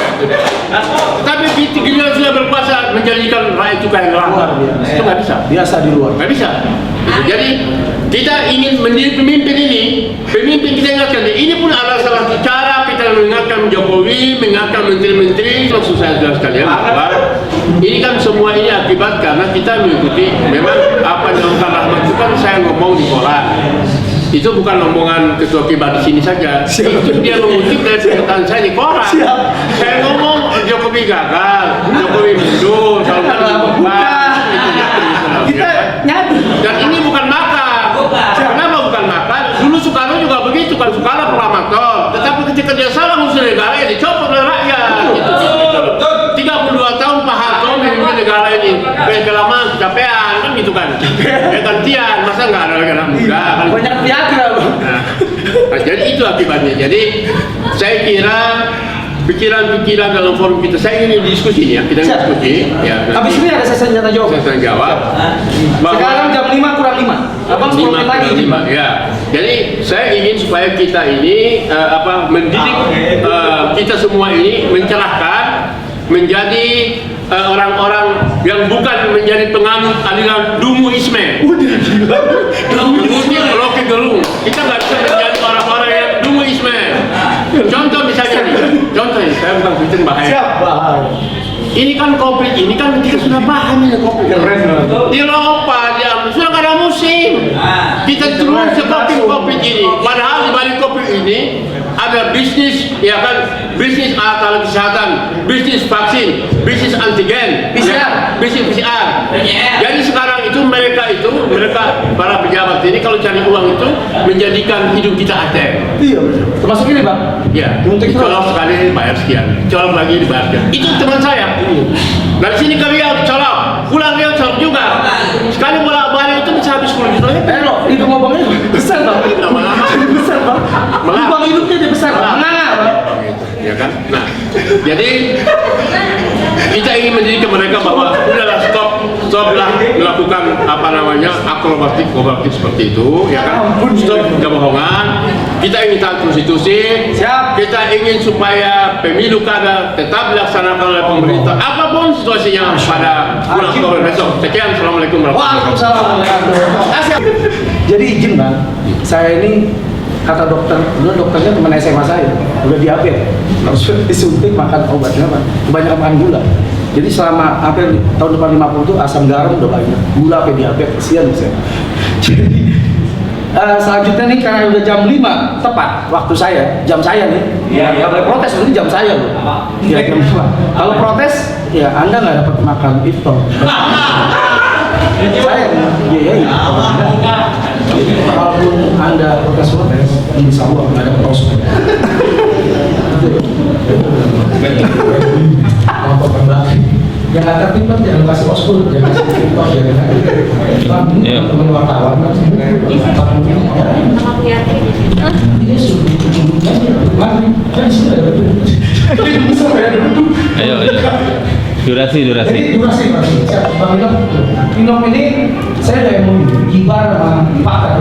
tapi giliran sudah berkuasa menjadikan rakyat itu kayak neraka. Itu nggak bisa. Biasa di luar. Nggak bisa. Jadi kita ingin menjadi pemimpin ini, pemimpin kita ingatkan ini pun adalah salah satu cara kita mengingatkan Jokowi, mengingatkan menteri-menteri. Maksud saya sudah sekalian bahwa ini kan semua ini akibat karena kita mengikuti memang apa yang dilakukan Rahmat itu kan saya ngomong di koran. Itu bukan omongan ketua kibar di sini saja. Itu dia mengutip dari pernyataan saya di koran. Saya ngomong Jokowi gagal, Jokowi mundur, kalau kan Kita nyatu. dan ini bukan makar. Kenapa bukan makar? Dulu Soekarno juga begitu kan, Soekarno proklamator. Tetapi ketika dia salah musuh negara ya dicopot oleh rakyat. Gitu. 32 tahun Pak Harto memimpin negara ini. Kelamaan, kecapean kan gitu kan. Ya gantian, masa nggak ada lagi anak muda kan? Banyak piagam. Nah, jadi itu akibatnya. Jadi saya kira pikiran-pikiran dalam forum kita, saya ingin diskusi ya, kita Siap. diskusi. Ya, Habis ini ada sesi tanya jawab. saya jawab. Sekarang jam 5 kurang 5. Abang 10 menit lagi. 5, ya. Jadi saya ingin supaya kita ini mendidik kita semua ini mencerahkan menjadi orang-orang yang bukan menjadi penganut aliran Dunguisme. Mengutip Rocky Gerung. Kita nggak bisa menjadi orang-orang yang Dunguisme. Contoh misalnya nih, contoh ini, saya bukan bikin bahaya. Siap, Bang. Ini kan COVID, ini kan kita sudah paham ini COVID. Di Eropa, sudah nggak ada musim. Kita terus seperti COVID ini. Padahal di balik COVID ini ada bisnis, ya kan, bisnis alat kesehatan, bisnis vaksin, bisnis antigen, PCR. bisnis PCR. Jadi sekarang itu mereka para pejabat ini kalau cari uang itu menjadikan hidup kita ATM. Iya, termasuk ini, Bang. Ya, Untuk colok sekali bayar sekian, colok lagi dibayar sekian. Itu teman saya. Dari sini ke Riau colok, pulang Riau colok juga. Sekali bolak-balik itu bisa habis 10 juta. Itu ngomongnya besar, Bang. Lama-lama. Besar, Bang. Uang hidupnya dia besar, Bang. Menganga, Bang. Ya kan? Nah, jadi kita ingin mendidik mereka bahwa udahlah stoplah melakukan akrobatik seperti itu, ya kan? Stop kebohongan. Kita ingin taat konstitusi. Siap. Kita ingin supaya pemilu kada tetap dilaksanakan oleh pemerintah apapun situasinya pada bulan Oktober besok. Sekian, assalamualaikum warahmatullahi wabarakatuh. Waalaikumsalam. Jadi izin, Bang. Saya ini kata dokter, dulu dokternya teman SMA saya, udah diabetes, harus disuntik makan obatnya apa? Kebanyakan makan gula. Jadi selama hampir tahun depan 50 itu asam garam udah banyak, gula sampai diabetes, kesian saya. Jadi selanjutnya nih karena udah jam 5 tepat waktu saya, jam saya nih, ya boleh protes, ini jam saya loh. Ya, jam 5. Kalau protes, ya Anda nggak dapat makan iftar. Saya, iya. Jadi walaupun Anda protes, insya Allah nggak ada proses. Yang nggak terlibat jangan kasih oskul, jangan kasih tiktok, jangan teman wartawan. Ayo. Durasi. Jadi durasi, Bang Inok ini saya udah mau kibar sama Pak.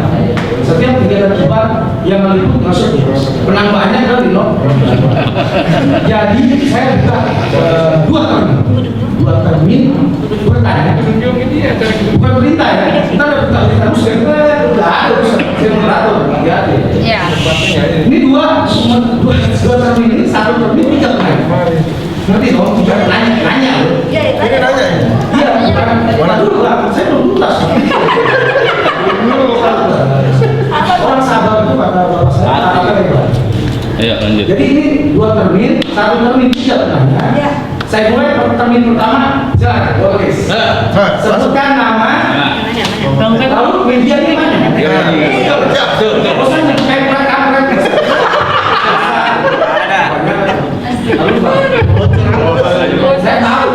Setiap kegiatan kibar yang meliput masuk menang banyak kan Inok. Jadi saya buka 2 termin bertanya. Bukan perintah ya. Kita udah buka berita muslim. Udah ada saya moderator. Iya. Ini dua termin ini, 1 termin 3 kali. Ngerti dong? Nanya. Iya, Ini nanya. Iya, mana dulu lah, saya belum tuntas. Orang sabar itu kata bapak saya. Ayo lanjut. Jadi ini 2 termin, 1 termin 3 pertanyaan. Saya mulai termin pertama, silakan. Oke. Sebutkan nama. Lalu medianya mana? Bosannya kayak kampret. Saya tahu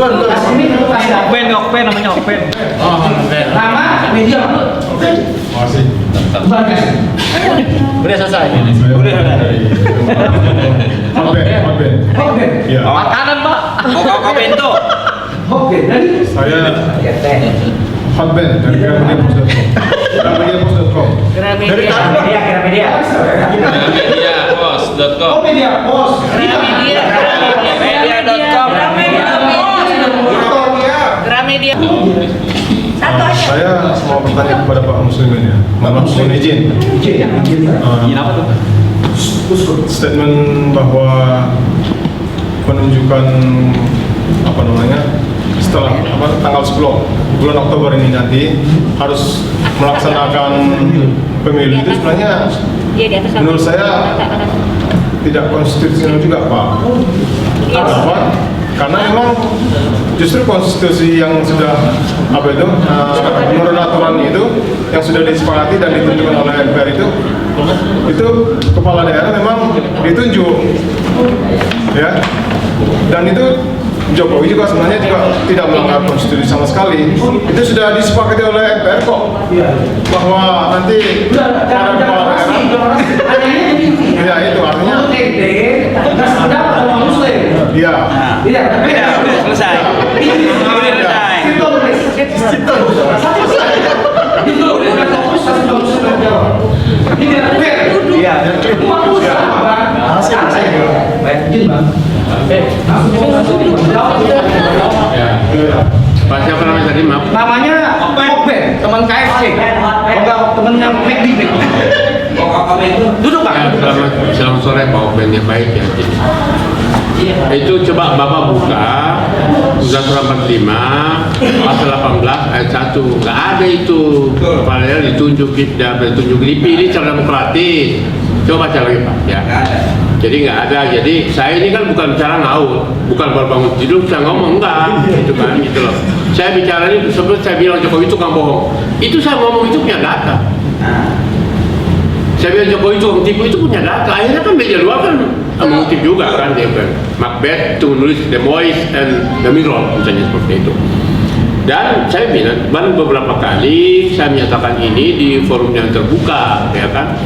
Ini kasih Okpen namanya Okpen. nama media apa? Masih. Bukan kasih. Udah selesai. Hotben. Oke. Iya. Makanan Pak. Kau bento. Oke. Jadi Saya Hotben dari Gramedia.com. Dari Mediapos.com. oh media pos. Media.com. Gramedia. Saya mau bertanya kepada Pak Muslimin ya. Mohon izin. Apa tuh? Statement bahwa penunjukan setelah tanggal 10 bulan Oktober ini nanti harus melaksanakan pemilu itu sebenarnya menurut saya tidak konstitusional juga Pak. Kenapa? Karena memang justru konstitusi yang sudah menurut aturan itu yang sudah disepakati dan ditentukan oleh MPR itu kepala daerah memang ditunjuk ya, dan itu Jokowi juga sebenarnya tidak melanggar konstitusi sama sekali. Itu sudah disepakati oleh MPR kok, bahwa nanti para kepala daerah ya itu artinya iya. Iya, tapi Udah selesai. Pak siapa namanya tadi, maaf? namanya Okben, teman KFC. Enggak, temennya McD. Duduk Pak. Ya, selamat sore Pak Okben, yang baik ya. Itu coba Bapak buka Undang-Undang 45 pasal 18 ayat 1. Nggak ada itu kepala daerah ditunjuk, dipilih secara demokratis. Coba baca lagi Pak ya. Jadi nggak ada. Jadi saya ini kan bukan bicara ngaut, bukan berbangun tidur saya ngomong enggak, gitu kan, gitu loh. Saya bicara ini sebelum saya bilang Jokowi itu kan bohong. Itu saya ngomong itu punya data. Saya bilang Jokowi itu tipu itu punya data. Akhirnya kan media luar kan mengutip juga kan, dia kan Macbeth itu menulis The Voice and The Mirror misalnya seperti itu. Dan saya bilang beberapa kali saya menyatakan ini di forum yang terbuka, ya kan.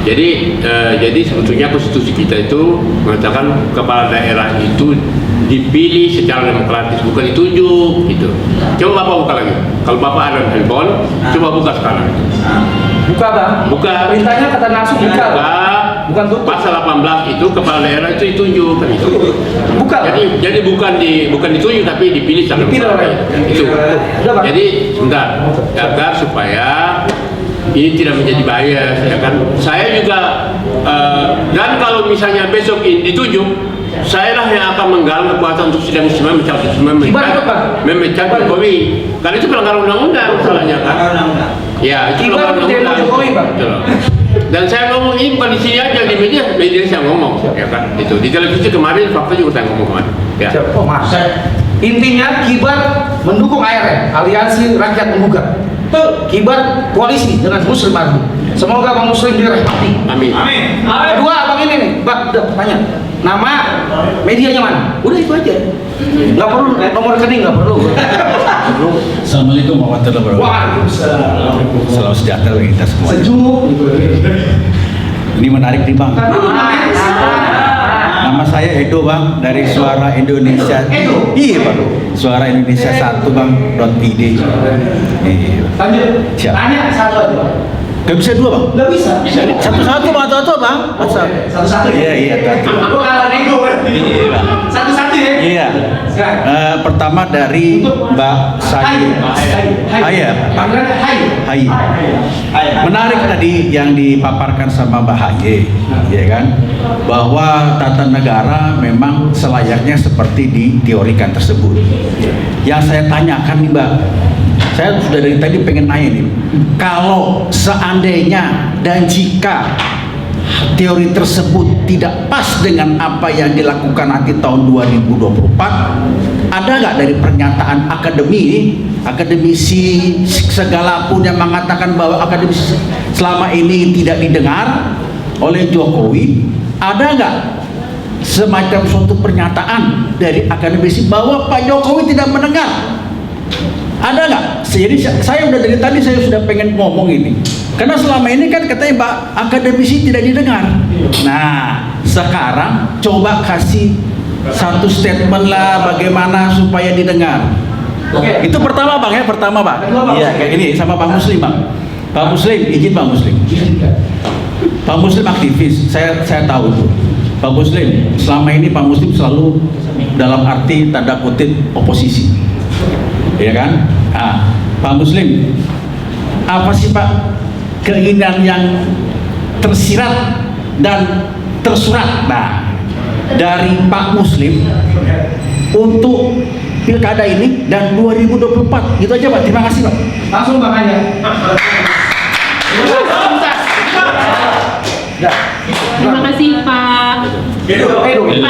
Jadi sebetulnya konstitusi kita itu mengatakan kepala daerah itu dipilih secara demokratis, bukan ditunjuk gitu. Coba Bapak buka lagi. Kalau Bapak ada handphone, coba buka sekarang. Buka Bang. Buka. Perintahnya kata langsung buka. Bukan tutup. Pasal 18 itu kepala daerah itu ditunjuk kan itu. Buka. Jadi bukan ditunjuk tapi dipilih secara demokratis. Itu. Udah, Bang. Jadi sebentar agar supaya ini tidak menjadi bias ya kan. Saya juga dan kalau misalnya besok ini ditunjuk, saya lah yang akan menggalang kekuatan untuk sidang istimewa memecat Jokowi. Karena itu pelanggaran undang-undang masalahnya kan. Ya, itu pelanggaran undang-undang. Jokowi, Bang. Dan saya ngomong ini bukan di sini aja, di media saya ngomong, ya kan. Itu di televisi kemarin fakta juga saya ngomong kemarin. Ya. Oh, Mas. Intinya Kibar mendukung ARN, Aliansi Rakyat Menggugat. Kibar koalisi dengan Muslim Army. Semoga Bang Muslim dirahmati. Amin. Kedua, Bang ini nih, Bang, udah tanya. Nama medianya mana? Udah itu aja. Nggak perlu nomor rekening, nggak perlu. Assalamualaikum warahmatullahi wabarakatuh. Waalaikumsalam. Salam sejahtera bagi kita semua. Sejuk. Ini menarik nih Bang. Nama saya Edo Bang, dari Suara Indonesia. Edo? Iya Bang. Suara Indonesia 1 Bang .id. Iya. Lanjut. Siap. Tanya satu aja, Bang. Gak bisa 2 Bang. Nggak bisa. Satu-satu Bang, atau Bang. Satu-satu. Iya, satu. Aku kalah nego. Iya Bang. Satu-satu ya. Iya. Sekarang. Pertama dari Mbak Sayu. Hai ya. Panggilannya Hai. Hai. Menarik tadi yang dipaparkan sama Mbak Haye, ya kan, bahwa tata negara memang selayaknya seperti diteorikan tersebut. Yang saya tanyakan nih Mbak, saya sudah dari tadi pengen nanya nih, kalau seandainya dan jika teori tersebut tidak pas dengan apa yang dilakukan nanti tahun 2024, ada nggak dari pernyataan akademisi segala pun yang mengatakan bahwa akademisi selama ini tidak didengar oleh Jokowi, ada nggak semacam suatu pernyataan dari akademisi bahwa Pak Jokowi tidak mendengar? Ada nggak? Jadi saya udah dari tadi saya sudah pengen ngomong ini, karena selama ini kan katanya Pak akademisi tidak didengar. Nah, sekarang coba kasih satu statement lah bagaimana supaya didengar. Oke. Itu pertama Bang ya, pertama Bang. Iya kayak gini sama Pak Muslim Bang. Pak Muslim, izin Pak Muslim. Pak Muslim aktivis, saya tahu itu. Pak Muslim, selama ini Pak Muslim selalu dalam arti tanda kutip oposisi, ya kan? Nah, Pak Muslim, apa sih Pak keinginan yang tersirat dan tersurat, nah, dari Pak Muslim untuk pilkada ini dan 2024? Gitu aja Pak. Terima kasih Pak. Langsung makanya. Terima kasih Pak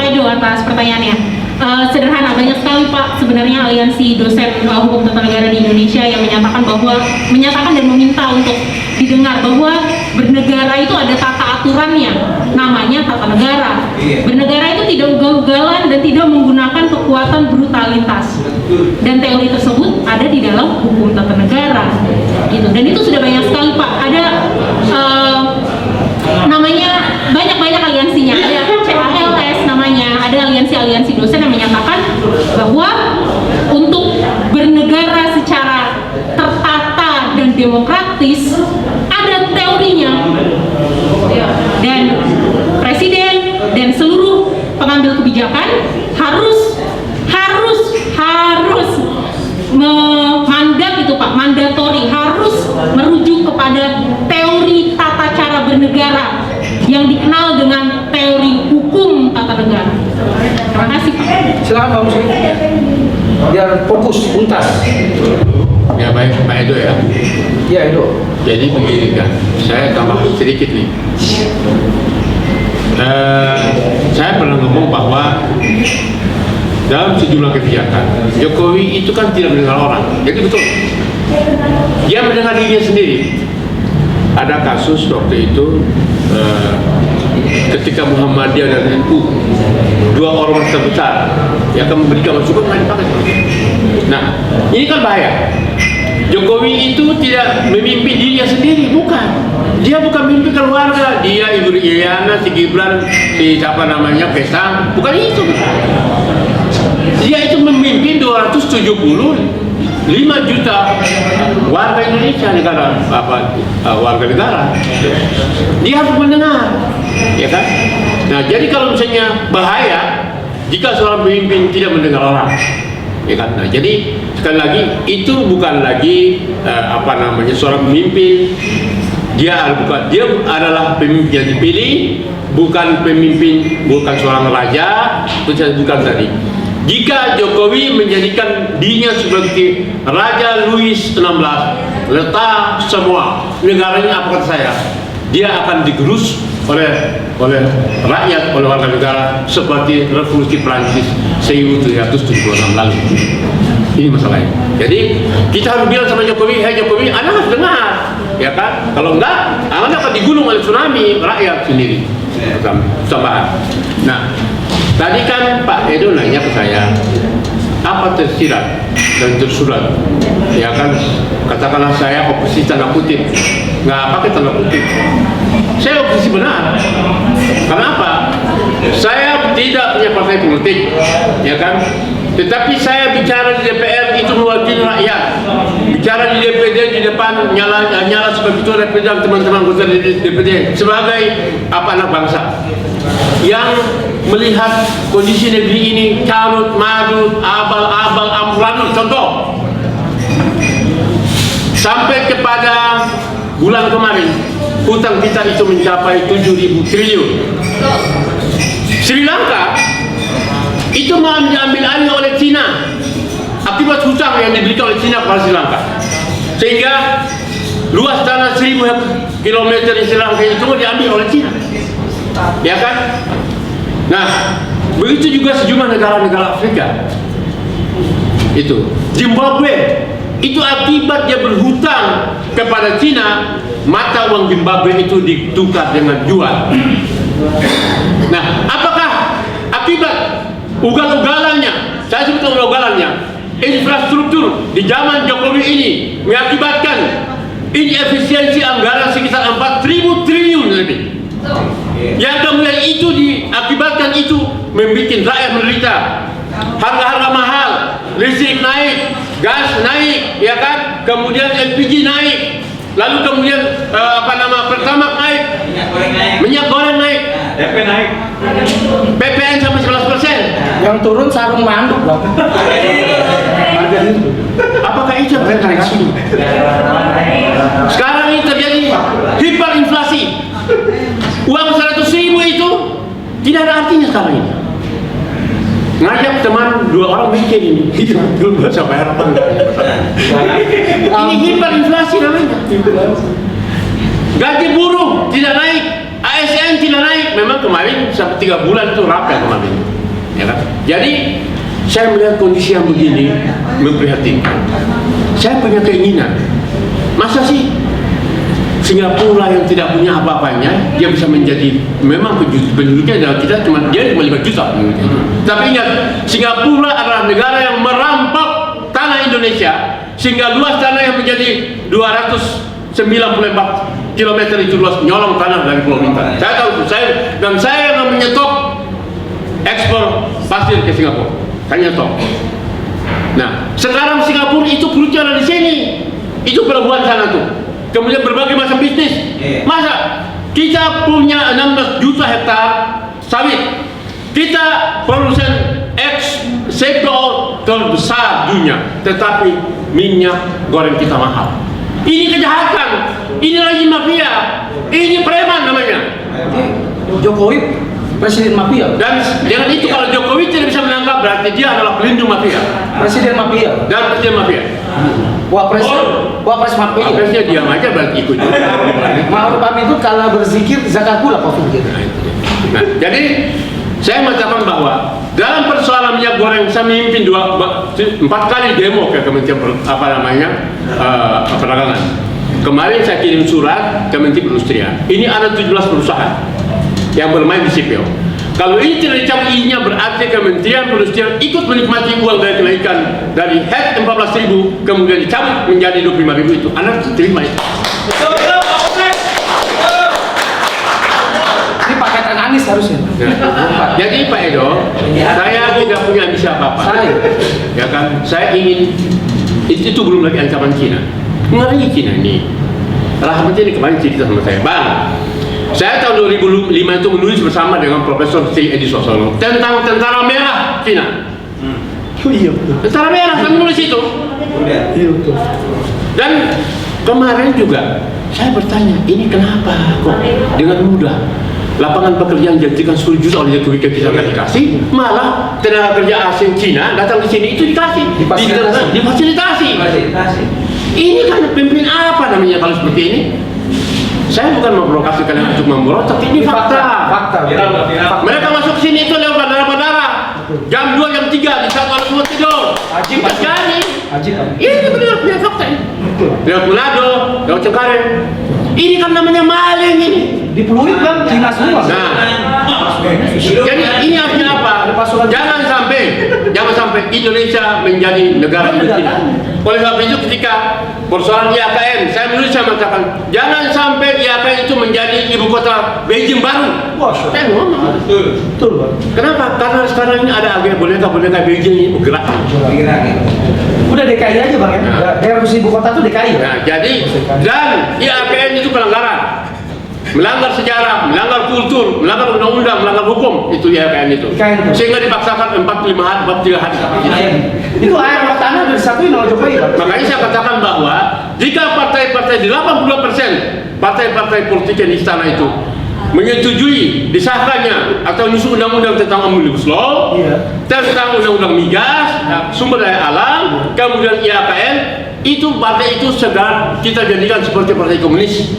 Edo atas pertanyaannya. Sederhana, banyak sekali Pak sebenarnya aliansi dosen hukum tata negara di Indonesia yang menyatakan dan meminta untuk didengar bahwa bernegara itu ada tata aturannya, namanya tata negara. Bernegara itu tidak ugal-ugalan dan tidak menggunakan kekuatan brutalitas. Dan teori tersebut ada di dalam hukum tata negara. Gitu. Dan itu sudah banyak sekali Pak. Ada namanya banyak aliansinya, ada CALS namanya, ada aliansi dosen yang menyatakan bahwa untuk bernegara secara tertata dan demokratis ada teorinya, dan presiden dan seluruh pengambil kebijakan harus mandat itu Pak, mandatori, harus merujuk kepada teori tata cara bernegara yang dikenal dengan teori hukum tata negara. Terima kasih Pak. Silakan Pak Muslim. Biar fokus, tuntas. Ya baik Pak Edo ya. Iya Edo. Jadi begini kan, saya tambah sedikit nih. Saya pernah ngomong bahwa dalam sejumlah kebijakan Jokowi itu kan tidak mendengar orang. Jadi betul, dia mendengar dirinya sendiri. Ada kasus waktu itu ketika Muhammadiyah dan NU, dua ormas terbesar yang akan memberikan masukan nggak dipakai. Nah, ini kan bahaya. Jokowi itu tidak memimpin dirinya sendiri, bukan. Dia bukan memimpin keluarga, dia Ibu Iriana, si Gibran, si siapa namanya, Pesang, bukan itu. Dia itu memimpin 275 juta warga Indonesia, warga negara. Dia harus mendengar, ya kan? Nah, jadi kalau misalnya bahaya jika seorang pemimpin tidak mendengar orang, ya kan? Nah, jadi sekali lagi itu bukan lagi seorang pemimpin. Dia adalah pemimpin yang dipilih, bukan seorang raja, bukan tadi. Jika Jokowi menjadikan dirinya sebagai Raja Louis XVI, letak semua negaranya, apa kata saya, dia akan digerus oleh rakyat, oleh warga negara seperti revolusi Prancis 1776 lalu. Ini masalahnya. Jadi kita harus bilang sama Jokowi, hey Jokowi, Anda harus dengar, ya kan? Kalau enggak, Anda akan digulung oleh tsunami rakyat sendiri. Tambahan. Nah, tadi kan Pak Edo nanya ke saya, apa tersirat dan tersurat? Ya kan, katakanlah saya oposisi tanda kutip, nggak pakai tanda kutip. Saya oposisi benar. Kenapa? Saya tidak punya partai politik, ya kan? Tetapi saya bicara di DPR itu mewakili rakyat. Bicara di DPD di depan nyala sebagai ketua DPD dan teman-teman anggota di DPD sebagai anak bangsa yang melihat kondisi negeri ini carut marut, abal-abal, amburadul. Contoh, sampai kepada bulan kemarin hutang kita itu mencapai 7.000 triliun. Sri Lanka itu mau diambil alih oleh Cina akibat hutang yang diberikan oleh Cina kepada Sri Lanka, sehingga luas tanah 1.000 km di Sri Lanka itu mau diambil oleh Cina, ya kan? Nah, begitu juga sejumlah negara-negara Afrika. Itu Zimbabwe itu akibat dia berhutang kepada Cina, mata uang Zimbabwe itu ditukar dengan yuan. Nah, apakah ugal-ugalannya, saya sebut ugal-ugalannya, infrastruktur di zaman Jokowi ini mengakibatkan inefisiensi anggaran sekitar 4.000 triliun lebih. Yang kemudian itu diakibatkan itu membuat rakyat menderita. Harga-harga mahal, listrik naik, gas naik, ya kan? Kemudian LPG naik, lalu kemudian Pertamax naik, minyak goreng naik, DP naik. PPN sampai 11%. Yang turun sarung manduk dong. Apakah itu yang terjadi? Sekarang ini terjadi hiperinflasi. Uang 100.000 itu tidak ada artinya sekarang ini. Ngajak teman 2 orang mikir ini. Dulu bisa bayar apa enggak? Ini hiperinflasi namanya. Gaji buruh tidak naik, ASN tidak naik. Memang kemarin sampai 3 bulan itu rapel kemarin. Ya kan? Jadi saya melihat kondisi yang begini memprihatinkan. Saya punya keinginan, masa sih Singapura yang tidak punya apa-apanya dia bisa menjadi, memang penduduknya adalah kita cuma dia 5 juta. Tapi ingat, Singapura adalah negara yang merampok tanah Indonesia sehingga luas tanah yang menjadi 294 km itu luas, nyolong tanah dari Pulau Bintan. Saya tahu itu, saya yang menyetop ekspor pasir ke Singapura. Saya nyetop. Nah, sekarang Singapura itu perutnya ada di sini. Itu pelabuhan sana tuh. Kemudian berbagai macam bisnis. Masa kita punya 16 juta hektar sawit. Kita produsen CPO terbesar dunia, tetapi minyak goreng kita mahal. Ini kejahatan. Ini lagi mafia. Ini preman namanya. Jokowi presiden mafia. Dan dengan itu kalau Jokowi tidak bisa menangkap, berarti dia adalah pelindung mafia. Presiden mafia. Dan presiden mafia. Wapres mafia. Wapresnya diam aja berarti ikut. Ma'ruf Amin itu kalau berzikir zakat pula Pak Fikir. Nah, jadi saya mengatakan bahwa dalam persoalan minyak goreng saya memimpin 4 kali demo ke Kementerian Perdagangan. Kemarin saya kirim surat ke Menteri Perindustrian. Ini ada 17 perusahaan yang bermain di CPO. Kalau ini tidak dicabut izinnya, berarti Kementerian Perindustrian ikut menikmati uang dari kenaikan dari head 14.000 kemudian dicabut menjadi 25.000 itu. Anda terima itu? Ini paketan Anies harusnya. Nah, jadi Pak Edo, saya tidak punya ambisi apa-apa. Ya kan, saya ingin itu belum lagi ancaman Cina. Ngeri Cina ini. Rahmat ini kemarin cerita sama saya, Bang. Saya tahun 2005 itu menulis bersama dengan Profesor C. Edi Suarsono tentang tentara merah Cina. Iya betul. Tentara merah, saya menulis itu. Iya betul. Dan kemarin juga saya bertanya, ini kenapa kok dengan mudah lapangan pekerjaan dijadikan 10 juta oleh Jokowi kita nggak dikasih, malah tenaga kerja asing Cina datang ke sini itu dikasih, difasilitasi. Ini kan pimpin apa namanya kalau seperti ini? Saya bukan memprovokasi kalian untuk memberontak, ini fakta. Mereka masuk sini itu lewat bandara-bandara. Jam 2, jam 3 di saat orang semua tidur. Ajib sekali. Ini benar punya fakta ini. Lewat Manado, lewat Cengkareng. Ini kan namanya maling ini. Di Pluit kan Cina semua. Nah, jadi ini artinya apa? Jangan sampai Indonesia menjadi negara Cina. Oleh sebab itu ketika persoalan IAKN, saya mengatakan jangan sampai IAKN itu menjadi ibu kota Beijing baru. Saya ngomong. Betul, Pak. Kenapa? Karena sekarang ini ada boneka-boneka Beijing ini bergerak. Udah DKI aja Bang ya. Daerah ibu kota tuh DKI. Nah, jadi dan IAKN itu pelanggaran. Melanggar sejarah, melanggar kultur, melanggar undang-undang, melanggar hukum, itu IAKN itu. Sehingga dipaksakan 43 hari. Itu air tanah dari disatuin oleh Jokowi, Pak. Makanya saya katakan bahwa jika partai-partai di 82% partai-partai politik yang di istana itu menyetujui disahkannya atau nyusun undang-undang tentang Omnibus Law, tentang undang-undang migas, sumber daya alam, kemudian IAKN, itu partai itu segera kita jadikan seperti partai komunis.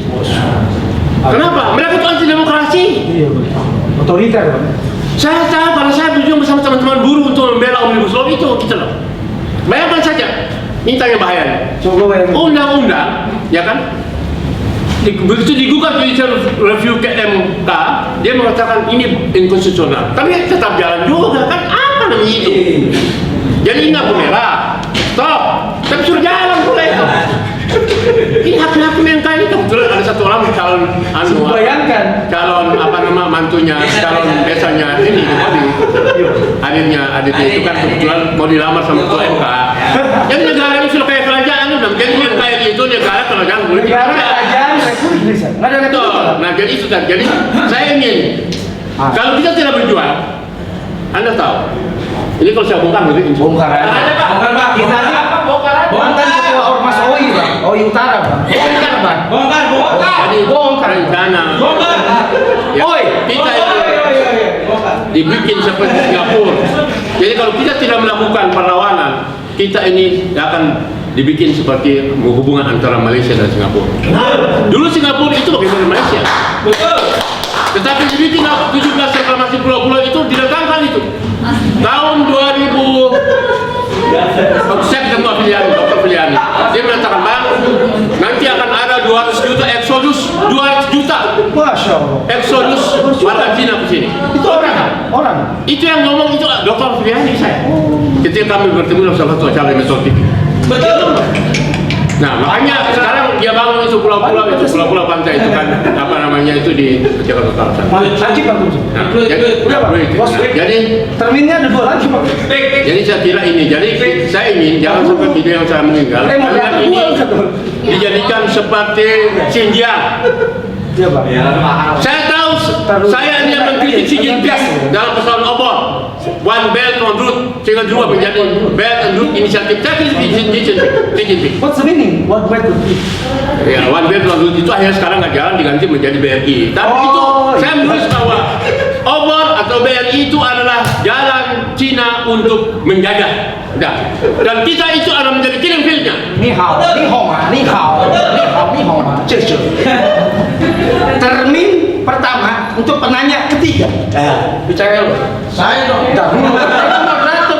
Kenapa? Mereka itu anti demokrasi. Iya, otoriter, Pak. Saya tahu kalau saya berjuang bersama teman-teman buruh untuk membela Omnibus Law itu, gitu loh. Bayangkan saja, ini tanya bahaya. Undang-undang, ya kan? Begitu digugat judicial review ke MK, dia mengatakan ini inkonstitusional. Tapi tetap jalan juga kan? apa namanya itu? Jadi nggak boleh lah. Stop. Tapi suruh jalan boleh. Ini hakim-hakim yang kayak itu. Kebetulan ada satu orang calon Bayangkan. calon mantunya, calon besarnya ini adiknya itu kan kebetulan mau dilamar sama ketua MK. Jadi negara ini sudah kayak kerajaan udah. Jadi yang kayak itu negara kerajaan boleh. Negara kerajaan Republik Indonesia. Nggak ada Betul. Nah jadi itu kan. Jadi saya ingin kalau kita tidak berjuang, Anda tahu. Ini kalau saya bongkar nanti Bongkar aja. Bongkar Pak. Kita aja. Mantan ketua Ormas OI Pak. OI Utara Pak. Bongkar Pak. Bongkar. jadi rencana. Ya, Oi. kita itu dibikin seperti Singapura. Jadi kalau kita tidak melakukan perlawanan, kita ini akan dibikin seperti hubungan antara Malaysia dan Singapura. Dulu Singapura itu bagaimana Malaysia. Betul. Tetapi dibikin 17 reklamasi pulau-pulau itu didatangkan itu. Tahun 2000 saya ketemu Dr. Filiani. Dia mengatakan, Bang, nanti akan ada 200 juta eksodus, 200 juta Masya Allah. eksodus warga Cina ke sini. Itu orang. Itu yang ngomong itu Dr. Filiani saya. Ketika kami bertemu dengan salah satu acara di Metro TV. Betul. Nah, makanya sekarang dia bangun itu pulau-pulau pantai itu kan apa namanya itu di Jakarta Utara. Lanjut Pak Guntur. Nah, jadi Terminnya ada 2 lagi Pak. jadi saya kira ini, jadi saya ingin jangan sampai video yang saya meninggal karena ini dijadikan seperti Xinjiang. Iya Pak. Saya tahu saya ini yang mengkritik Xi Jinping dalam persoalan obor. One Belt One Road sehingga berubah menjadi Belt and Road Initiative. Saya kritik Xi Jinping. What's the meaning? What way to be? Ya, One Belt One Road itu akhirnya sekarang nggak jalan diganti menjadi BRI. Tapi itu saya menulis bahwa obor atau BRI itu adalah jalan Cina untuk menjajah. Dan kita itu adalah menjadi killing field-nya. Ni hao ma. Termin pertama untuk penanya ketiga. Bicara lo. Saya dong. Moderator.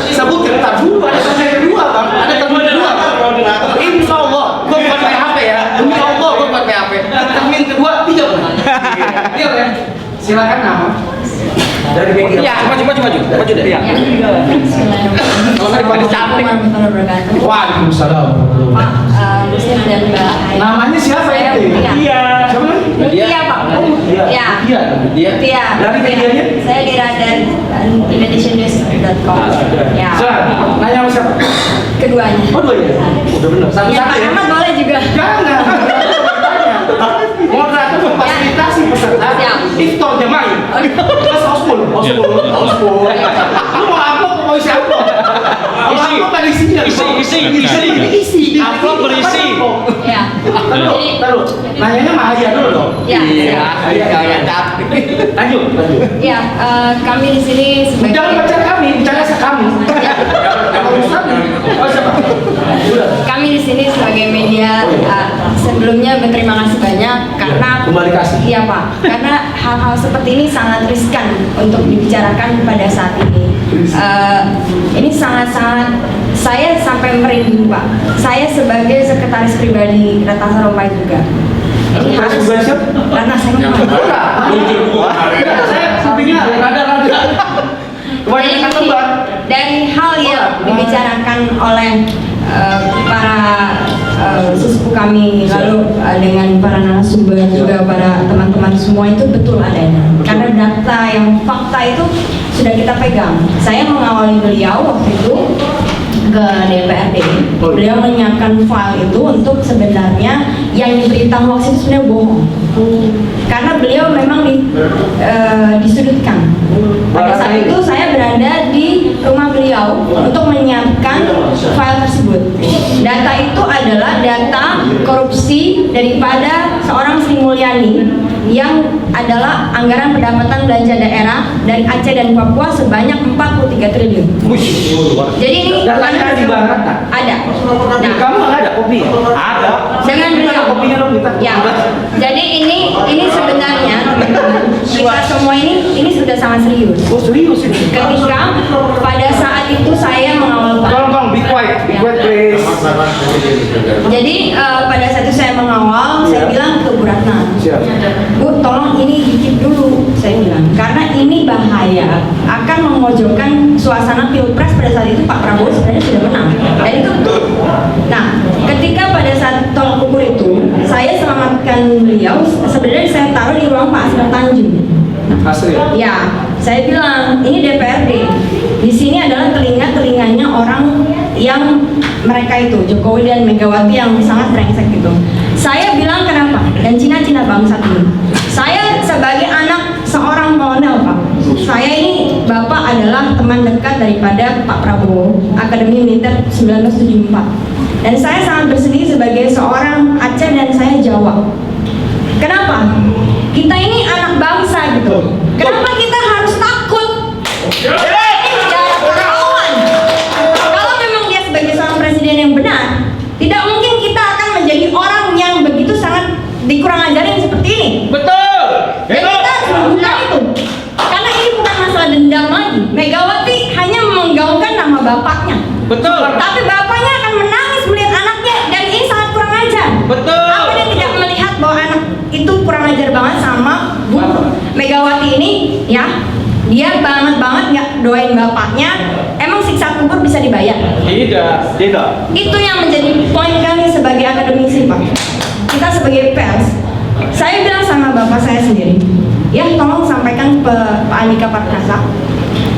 Sebut yang dulu ada termin kedua Bang. Ada termin kedua. Insya Allah, gue bukan PHP ya. Demi Allah, gue bukan PHP. Termin kedua tidak benar. Iya kan? Silakan nama. Dari pinggir. Ya, maju deh. Ya. Assalamualaikum warahmatullahi wabarakatuh. Waalaikumsalam. Pak Muslim dan Mbak Ayu. Namanya siapa Saya itu? Mutia. Siapa namanya? Mutia Pak. Ya. Dia. Dari medianya? Saya di Radar indonesiannews.com. Ya. Silakan. Nanya sama siapa? Keduanya. Oh, 2 ya? Udah benar. Ya, Satu-satu Pak ya? Ahmad boleh juga. Jangan. Moderator memfasilitasi peserta. Siap. Iftar jamaah. Terus housefull. Lu mau amplop mau isi amplop? Kalau amplop ada isinya. Isi. Amplop berisi. Ya. Taruh. Nanyanya sama Haya dulu dong. Ya. Lanjut. Ya, kami di sini sebagai Jangan baca kami, bicara kami. Kalau Ustaz, siapa? Kami di sini sebagai media sebelumnya berterima kasih banyak karena Kembali kasih. Iya Pak, karena hal-hal seperti ini sangat riskan untuk dibicarakan pada saat ini. Ini sangat-sangat saya sampai merinding Pak. Saya sebagai sekretaris pribadi Ratna Sarumpait juga. Ini harus karena saya Saya sampingnya rada-rada. Kebanyakan tebak. dari hal yang dibicarakan oleh para sesepuh kami lalu dengan para narasumber juga para teman-teman semua itu betul adanya karena data yang fakta itu sudah kita pegang. Saya mengawali beliau waktu itu ke DPRD. Beliau menyiapkan file itu untuk sebenarnya yang diberitahu hoax itu sebenarnya bohong. Karena beliau memang disudutkan. Pada saat itu saya berada di rumah beliau untuk menyiapkan file tersebut. Data itu adalah data korupsi daripada seorang Sri Mulyani yang adalah anggaran pendapatan belanja daerah dari Aceh dan Papua sebanyak 43 triliun. Jadi ini Datanya di Barat. ada. Nah, Kamu nggak ada kopi? Ada. dengan beliau. Kopinya dong kita. Ya. Jadi ini sebenarnya teman-teman, kita semua ini sudah sangat serius. Oh serius ini. Ketika pada saat itu saya mengawal Pak. Tolong be quiet please. Jadi pada saat itu saya mengawal, saya bilang ke Bu Ratna, Siap. Bu, tolong ini dikit dulu, saya bilang, karena ini bahaya, akan memojokkan suasana pilpres. Pada saat itu Pak Prabowo sebenarnya sudah menang, dan itu betul. Nah, ketika pada saat tolak ukur itu, saya selamatkan beliau, sebenarnya saya taruh di ruang Pak Asrar Tanjung. Asri. Ya, saya bilang ini DPRD. Di sini adalah telinganya orang yang mereka itu Jokowi dan Megawati yang sangat brengsek gitu. Saya bilang kenapa? Dan Cina bangsat ini. Saya sebagai anak seorang kolonel, Pak. Saya ini Bapak adalah teman dekat daripada Pak Prabowo, Akademi Militer 1974. Dan saya sangat bersedih sebagai seorang Aceh dan saya Jawa. Kenapa? Kita ini anak bangsa gitu. Kenapa kita harus takut? Ini negara pahlawan. Kalau memang dia sebagai seorang presiden yang benar, tidak mungkin kita akan menjadi orang yang begitu sangat dikurang ajarin seperti ini. Betul. Dan kita harus menggunakan itu. Karena ini bukan masalah dendam lagi. Megawati hanya menggaungkan nama bapaknya. Betul. Tapi bapaknya akan menangis melihat anaknya, dan ini sangat kurang ajar. Betul. Apa dia tidak melihat bahwa anak itu kurang ajar banget sama Bu Megawati ini, ya? Dia banget nggak doain bapaknya. Emang siksa kubur bisa dibayar? Tidak. Itu yang menjadi poin kami sebagai akademisi, Pak. Kita sebagai pers, saya bilang sama bapak saya sendiri, ya tolong sampaikan ke Pak Andika Perkasa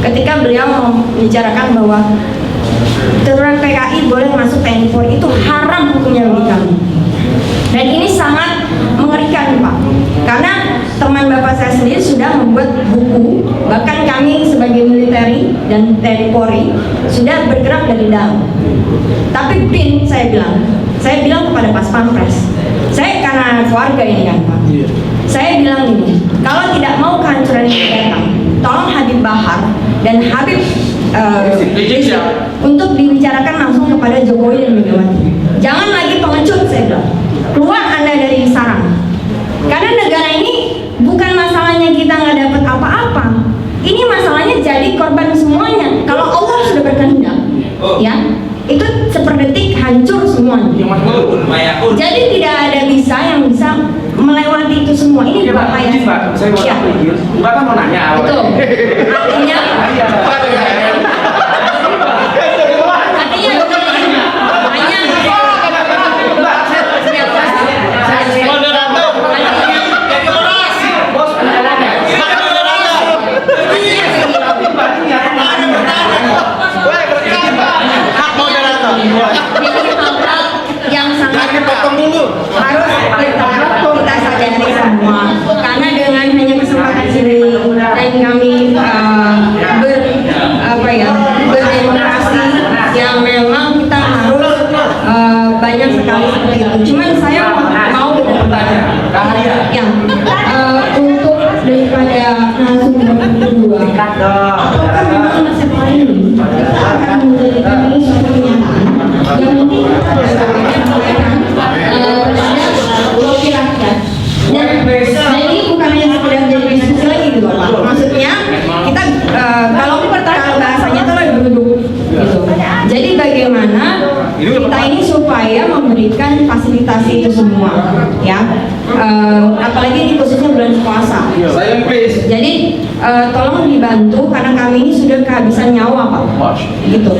ketika beliau membicarakan bahwa keturunan PKI boleh masuk TNI Polri, itu haram hukumnya bagi kami. Dan ini sangat mengerikan, Pak, karena teman bapak saya sendiri sudah membuat buku, bahkan kami sebagai militeri dan TNI Polri sudah bergerak dari dalam. Tapi PIN saya bilang kepada Pas Pampres, saya karena keluarga ini kan, Pak, saya bilang ini, kalau tidak mau kehancuran ini datang, tolong Habib Bahar dan Habib Rizik untuk dibicarakan langsung kepada Jokowi dan Megawati. Jangan lagi pengecut, saya bilang. Keluar Anda dari sarang. Karena negara ini bukan masalahnya kita nggak dapat apa-apa. Ini masalahnya jadi korban semuanya. Kalau Allah sudah berkehendak, ya, itu seperdetik hancur semuanya. Jadi tidak ada yang bisa melewati itu semua. Ini bahaya. Saya mau izin. Mbak kan mau nanya. Betul. Artinya yang sangat harus kita sadari semua, karena dengan hanya kesempatan ini dan kami berdemokrasi yang memang kita harus banyak sekali seperti itu. Cuman saya mau benar-benar yang untuk daripada narasumber kedua, apakah memang masalah ini kita akan menjadikan ini suatu kenyataan yang mungkin kita wakil rakyat, dan ini bukan hanya sekedar jadi diskusi lagi gitu, Pak. Maksudnya kita kalau bahasanya itu lagi duduk gitu. Jadi bagaimana kita ini supaya memberikan fasilitasi itu semua, ya, apalagi ini khususnya bulan puasa. Jadi tolong dibantu karena kami ini sudah kehabisan nyawa, Pak. Gitu.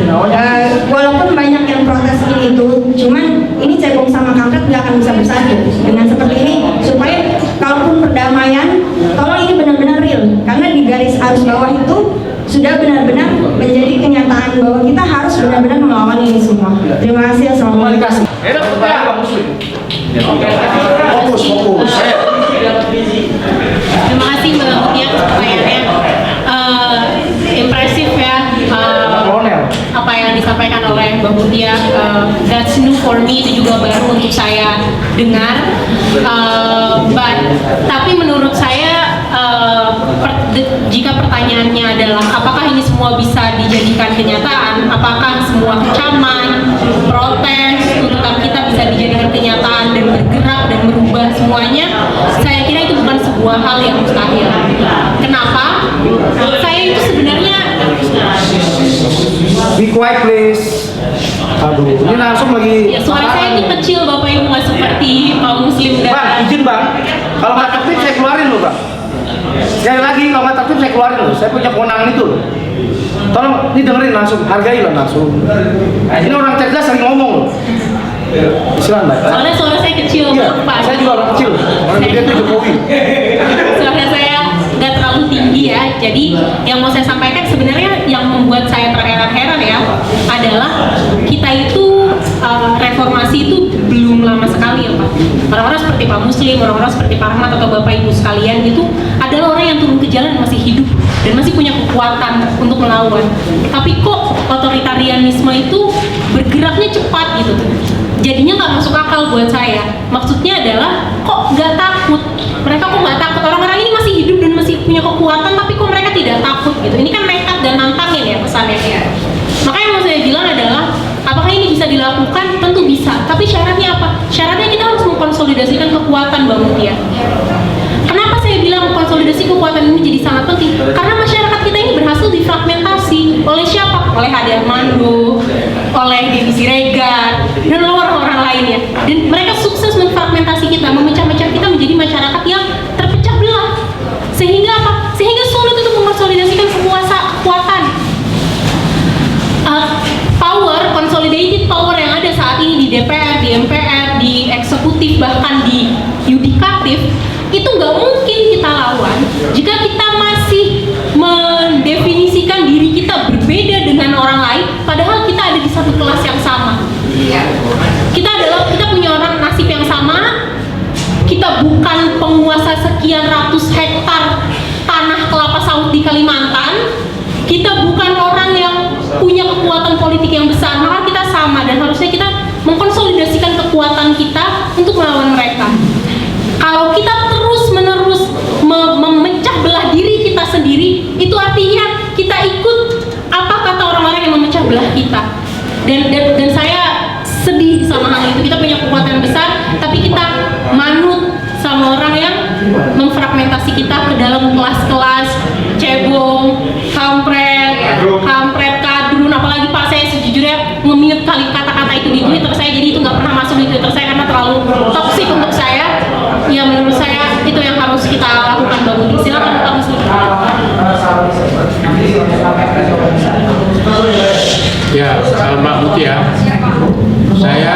Walaupun banyak yang protes ini itu, cuman ini cebong sama kampret nggak akan bisa bersatu dengan seperti ini. Supaya kalaupun perdamaian, tolong ini benar-benar real, karena di garis arus bawah itu sudah benar-benar menjadi kenyataan bahwa kita harus benar-benar melawan ini semua. Terima kasih. Assalamualaikum. Fokus. Terima kasih Mbak Mutia pertanyaannya. Impresif ya, apa yang disampaikan oleh Mbak Mutia. That's new for me, itu juga baru untuk saya dengar. Tapi menurut saya jika pertanyaannya adalah apakah ini semua bisa dijadikan kenyataan, apakah semua kecaman, protes, tuntutan kita bisa dijadikan kenyataan dan bergerak dan merubah semuanya, saya kira itu bukan sebuah hal yang mustahil. Kenapa? Saya itu sebenarnya Be quiet please. Aduh, ini langsung lagi. ya, suara saya itu kecil Bapak Ibu, nggak seperti Pak Muslim dan Bang, izin Bang. Kalau nggak tertib saya keluarin loh, Pak. Sekali lagi kalau nggak tertib saya keluarin loh. Saya punya kewenangan itu loh. Tolong ini dengerin langsung, hargailah langsung. Ini orang cerdas sering ngomong loh. Silakan, Mbak. Soalnya suara saya kecil, Iya, Pak. saya juga orang kecil. Orang gede itu Jokowi. Suara saya nggak terlalu tinggi ya. Jadi yang mau saya sampaikan sebenarnya yang membuat saya terheran-heran ya adalah kita itu reformasi itu belum lama sekali ya Pak. Orang-orang seperti Pak Muslim, orang-orang seperti Pak Rahmat atau Bapak Ibu sekalian itu adalah orang yang turun ke jalan masih hidup dan masih punya kekuatan untuk melawan. Tapi kok otoritarianisme itu bergeraknya cepat gitu tuh. Jadinya nggak masuk akal buat saya. Maksudnya adalah kok nggak takut? Mereka kok nggak takut? Orang-orang ini masih hidup dan masih punya kekuatan, tapi kok mereka tidak takut gitu? Ini kan nekat dan nantangin ya pesannya ya. Makanya yang mau saya bilang adalah apakah ini bisa dilakukan? Tentu bisa. Tapi syaratnya apa? Syaratnya kita harus mengkonsolidasikan kekuatan Bang Mutia. Kenapa saya bilang konsolidasi kekuatan ini jadi sangat penting? Karena masyarakat kita ini berhasil difragmentasi oleh siapa? Oleh Ade Armando, oleh Dewi Siregar, dan orang-orang lainnya. Dan mereka sukses mengfragmentasi kita, memecah-mecah kita menjadi masyarakat yang terpecah belah. Sehingga apa? Sehingga sulit untuk mengkonsolidasikan kekuatan. Power, consolidated power yang ada saat ini di DPR, di MPR, di eksekutif, bahkan di yudikatif, itu nggak mungkin kita lawan jika kita masih mendefinisikan diri kita berbeda dengan orang lain, padahal kita ada di satu kelas yang sama. Kita punya orang nasib yang sama. Kita bukan penguasa sekian ratus hektar tanah kelapa sawit di Kalimantan. Kita bukan orang yang punya kekuatan politik yang besar, maka kita sama dan harusnya kita mengkonsolidasikan kekuatan kita untuk melawan mereka. Kalau kita terus-menerus memecah belah diri kita sendiri, itu artinya kita ikut apa kata orang-orang yang memecah belah kita. Dan saya sedih sama hal itu. Kita punya kekuatan besar, tapi kita manut sama orang yang memfragmentasi kita ke dalam kelas-kelas cebong, kampret, kadrun. Apalagi Pak, saya sejujurnya nge-mute kali kata-kata itu di Twitter saya, jadi itu nggak pernah masuk di Twitter saya karena terlalu toksik untuk saya. Ya menurut saya itu yang harus kita lakukan Mbak Budi. Silakan Pak Muslim. Ya, Mbak Mutia, saya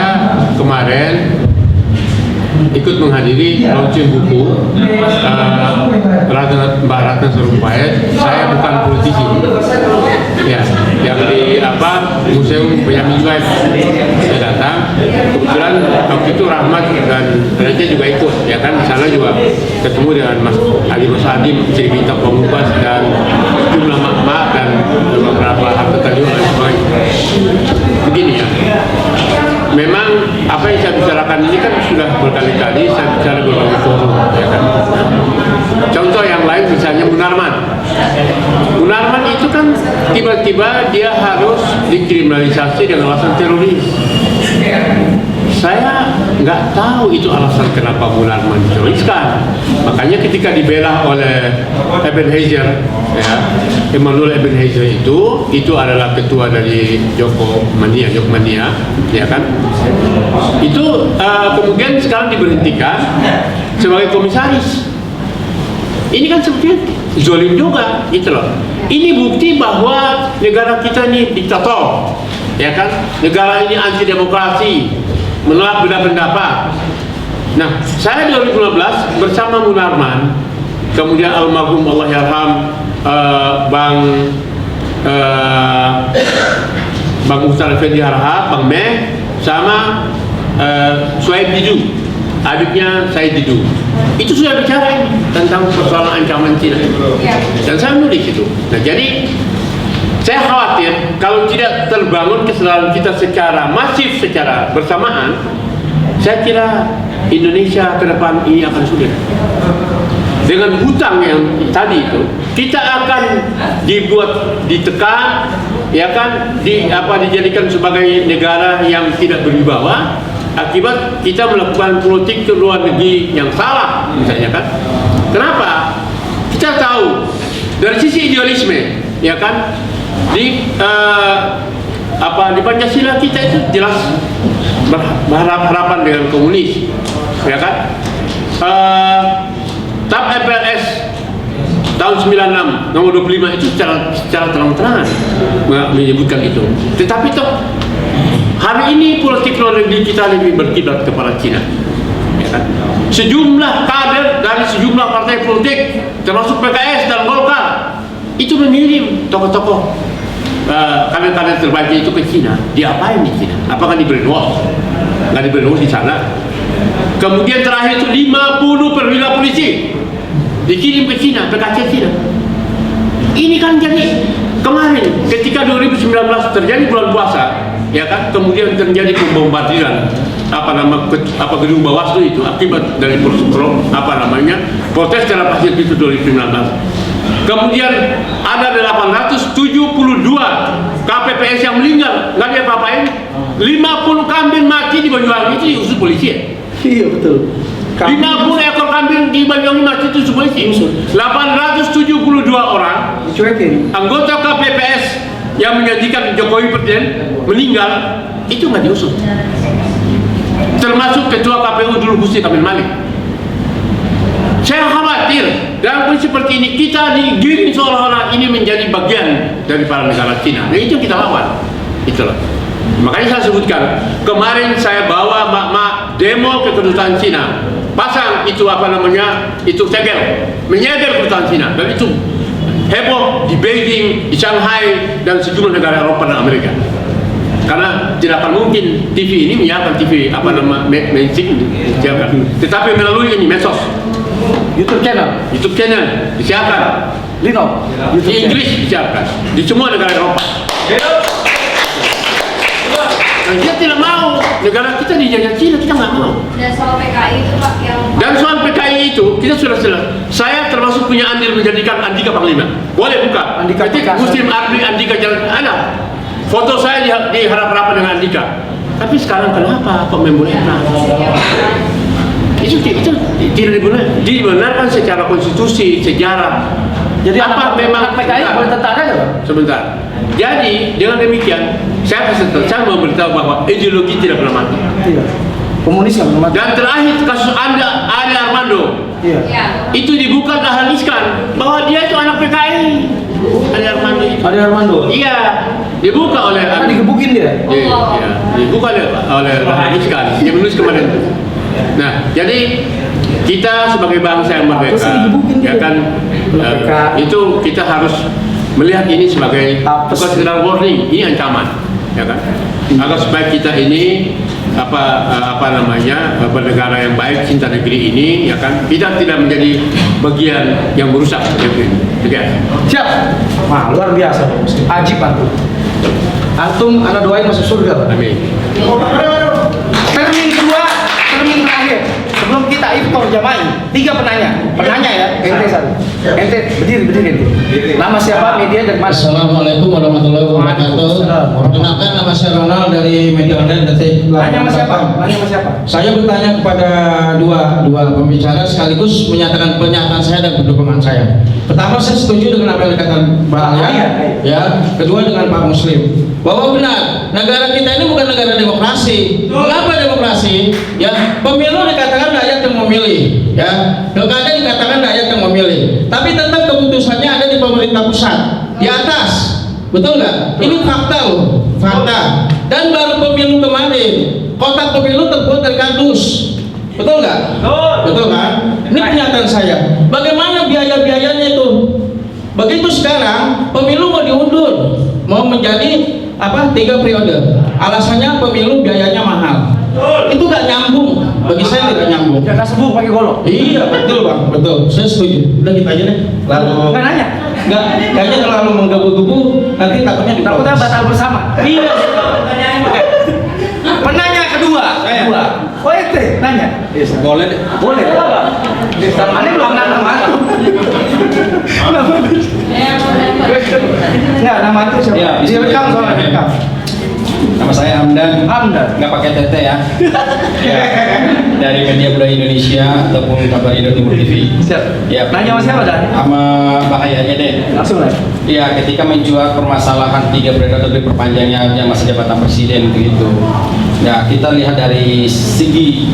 kemarin ikut menghadiri launching buku Mbak Ratna Sarumpait. Saya bukan politisi, ya, yang di Museum Benyamin Sueb saya datang. Kebetulan waktu itu Rahmat dan Raja juga ikut, ya kan. Di sana juga ketemu dengan Mas Ali Masadim, Cerita Pamungkas dan jumlah mak dan beberapa harta tajam dan sebagainya. Begini ya. Memang apa yang saya bicarakan ini kan sudah berkali-kali saya bicara di berbagai forum, ya kan. Contoh yang lain misalnya Munarman. Munarman itu kan tiba-tiba dia harus dikriminalisasi dengan alasan teroris. Saya nggak tahu itu alasan kenapa Munarman diteroriskan. Makanya ketika dibela oleh Ebenezer, ya, Emmanuel Ebenezer itu adalah ketua dari Jokmania, ya kan. Itu kemudian sekarang diberhentikan sebagai komisaris. Ini kan sebetulnya zolim juga, gitu loh. Ini bukti bahwa negara kita ini diktator, ya kan. Negara ini anti demokrasi, menolak beda pendapat. Nah, saya 2015 bersama Munarman, kemudian almarhum Allahyarham Bang Ustaz Effendi Harahap, Bang Meh, sama Suhaib Didu, adiknya Said Didu. Itu sudah bicara tentang persoalan ancaman Cina, dan saya nulis itu. Nah, jadi saya khawatir kalau tidak terbangun kesadaran kita secara masif, secara bersamaan, saya kira Indonesia ke depan ini akan sulit. Dengan hutang yang tadi itu, kita akan dibuat ditekan, ya kan, dijadikan sebagai negara yang tidak berwibawa akibat kita melakukan politik ke luar negeri yang salah, misalnya kan. Kenapa? Kita tahu dari sisi idealisme, ya kan, di Pancasila kita itu jelas berharapan dengan komunis, ya kan. TAP MPLS tahun 96 nomor 25 itu secara terang-terangan menyebutkan itu. Tetapi toh hari ini politik luar negeri kita lebih berkiblat kepada Cina, ya kan? Sejumlah kader dari sejumlah partai politik termasuk PKS dan Golkar itu mengirim tokoh-tokoh kader-kader terbaik itu ke Cina. Diapain di Cina? Apakah di brainwash? Nggak di brainwash di sana. Kemudian terakhir itu 50 perwira polisi dikirim ke Cina, ke kaca Cina. Ini kan jadi kemarin ketika 2019 terjadi bulan puasa, ya kan, kemudian terjadi pembombardiran gedung Bawaslu itu akibat dari protes terhadap hasil itu 2019. Kemudian ada 872 KPPS yang meninggal, nggak dia apa-apain. 50 kambing mati di Banyuwangi itu diusut polisi ya? Iya betul. 50 ekor kambing di Banyuwangi mati itu polisi. 872 orang Dicuekin. anggota KPPS yang menjanjikan Jokowi presiden meninggal itu nggak diusut. Termasuk ketua KPU dulu Husni Kamil Malik. Saya khawatir dalam kondisi seperti ini kita digiring seolah-olah ini menjadi bagian dari para negara Cina. Nah itu yang kita lawan. Itulah. Makanya saya sebutkan kemarin saya bawa mak-mak demo ke kedutaan Cina, pasang itu itu segel, menyegel kedutaan Cina, dan itu heboh di Beijing, di Shanghai, dan sejumlah negara Eropa dan Amerika. Karena tidak akan mungkin TV ini menyiarkan TV mainstream, tetapi melalui ini medsos, YouTube channel disiarkan, di Inggris disiarkan, di semua negara Eropa. Dan kita tidak mau negara kita dijajah Cina, kita nggak mau. Dan soal PKI itu Pak yang... Dan soal PKI itu kita sudah selesai. Saya termasuk punya andil menjadikan Andika Panglima. Boleh buka. Andika Ketik Muslim Army Andika Jalan ada. Foto saya di harapan dengan Andika. Tapi sekarang kenapa kok membolehkan? Itu tidak dibenarkan secara konstitusi, sejarah. Jadi apa memang PKI boleh tentara nggak Pak? Sebentar. Jadi dengan demikian saya memberitahu bahwa ideologi tidak pernah mati. Iya. Komunis nggak pernah mati. Dan terakhir kasus Ade Armando. Iya. Itu dibuka dahaliskan bahwa dia itu anak PKI. Ade Armando itu. Ade Armando. Iya. Dibuka oleh Kan digebukin dia. Iya. Dibuka oleh dahaliskan. Dia menulis kemarin. Nah, jadi kita sebagai bangsa yang merdeka, ya kan, itu kita harus melihat ini sebagai bukan sekedar warning, ini ancaman, ya kan, agar supaya kita ini bernegara yang baik, cinta negeri ini, ya kan, kita tidak menjadi bagian yang merusak negeri ini. Siap. Wah, luar biasa. Ajib antum. Antum ana doain masuk surga Pak. Amin. Termin kedua, termin terakhir. Sebelum kita iftar jamaah, 3 penanya ya, ente satu, ente berdiri ente. Nama siapa, media dan mana? Assalamualaikum warahmatullahi wabarakatuh. Perkenalkan, nama saya Ronald dari media online detik. Nanya sama siapa? Saya bertanya kepada dua pembicara sekaligus menyatakan pernyataan saya dan pendukungan saya. Pertama, saya setuju dengan apa yang dikatakan Pak Alia, ya. Kedua dengan Pak Muslim, bahwa benar negara kita ini bukan negara demokrasi. Mengapa demokrasi? Ya, pemilu dikatakan rakyat yang memilih, ya. Pilkada dikatakan rakyat yang memilih. Tapi tentang keputusannya ada di pemerintah pusat, di atas. Betul nggak? Ini fakta loh, fakta. Dan baru pemilu kemarin, kotak pemilu terbuat dari kardus. Betul nggak? Betul kan? Ini pernyataan saya. Bagaimana biaya-biayanya itu? Begitu sekarang pemilu mau diundur, mau menjadi 3 periode. Alasannya pemilu biayanya mahal. Itu gak nyambung. Bagi saya tidak nyambung. Jangan sembuh pakai golok. Iya betul Bang, betul. Saya setuju. Udah gitu aja deh. Lalu Nggak nanya. Kayaknya terlalu menggebu-gebu nanti takutnya Takutnya batal bersama. Iya. Penanya kedua. Oh ente nanya. Boleh deh. Boleh. Mana belum nama antum? Nggak, nama antum siapa? Ya, Direkam soalnya direkam. Nama saya Hamdan. Hamdan. Nggak pakai tete ya. Ya. Dari Media Budaya Indonesia ataupun Kabar Indo Timur TV. Siap. Ya. Nanya sama siapa Dan? Sama bahayanya deh. Langsung aja. Ya, ketika menjual permasalahan 3 periode atau diperpanjangnya masa jabatan presiden begitu. Ya, kita lihat dari segi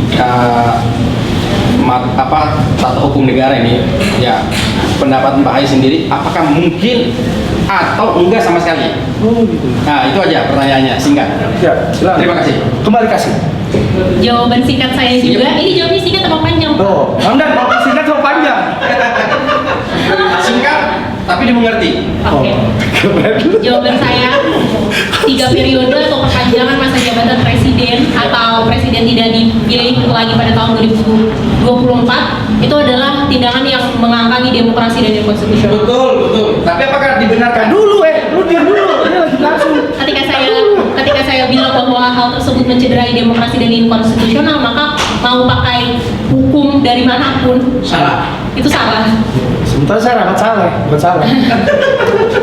tata hukum negara ini, ya pendapat Mbak Hai sendiri, apakah mungkin atau enggak sama sekali? Oh gitu. Nah itu aja pertanyaannya, singkat. Ya, silakan. Terima kasih. Kembali kasih. Jawaban singkat saya juga. Ini jawabnya singkat atau panjang? Oh, Hamdan, mau singkat atau panjang? Singkat, tapi dimengerti. Oke. Jawaban saya 3 periode atau perpanjangan masa jabatan presiden atau presiden tidak dipilih lagi pada tahun 2024 itu adalah tindakan yang mengangkangi demokrasi dan konstitusional. Betul. Tapi apakah dibenarkan dulu? Lu diam dulu. Ini lagi langsung. Ketika saya bilang bahwa hal tersebut mencederai demokrasi dan inkonstitusional, maka mau pakai hukum dari manapun Salah. itu salah. Sebentar saya rapat salah.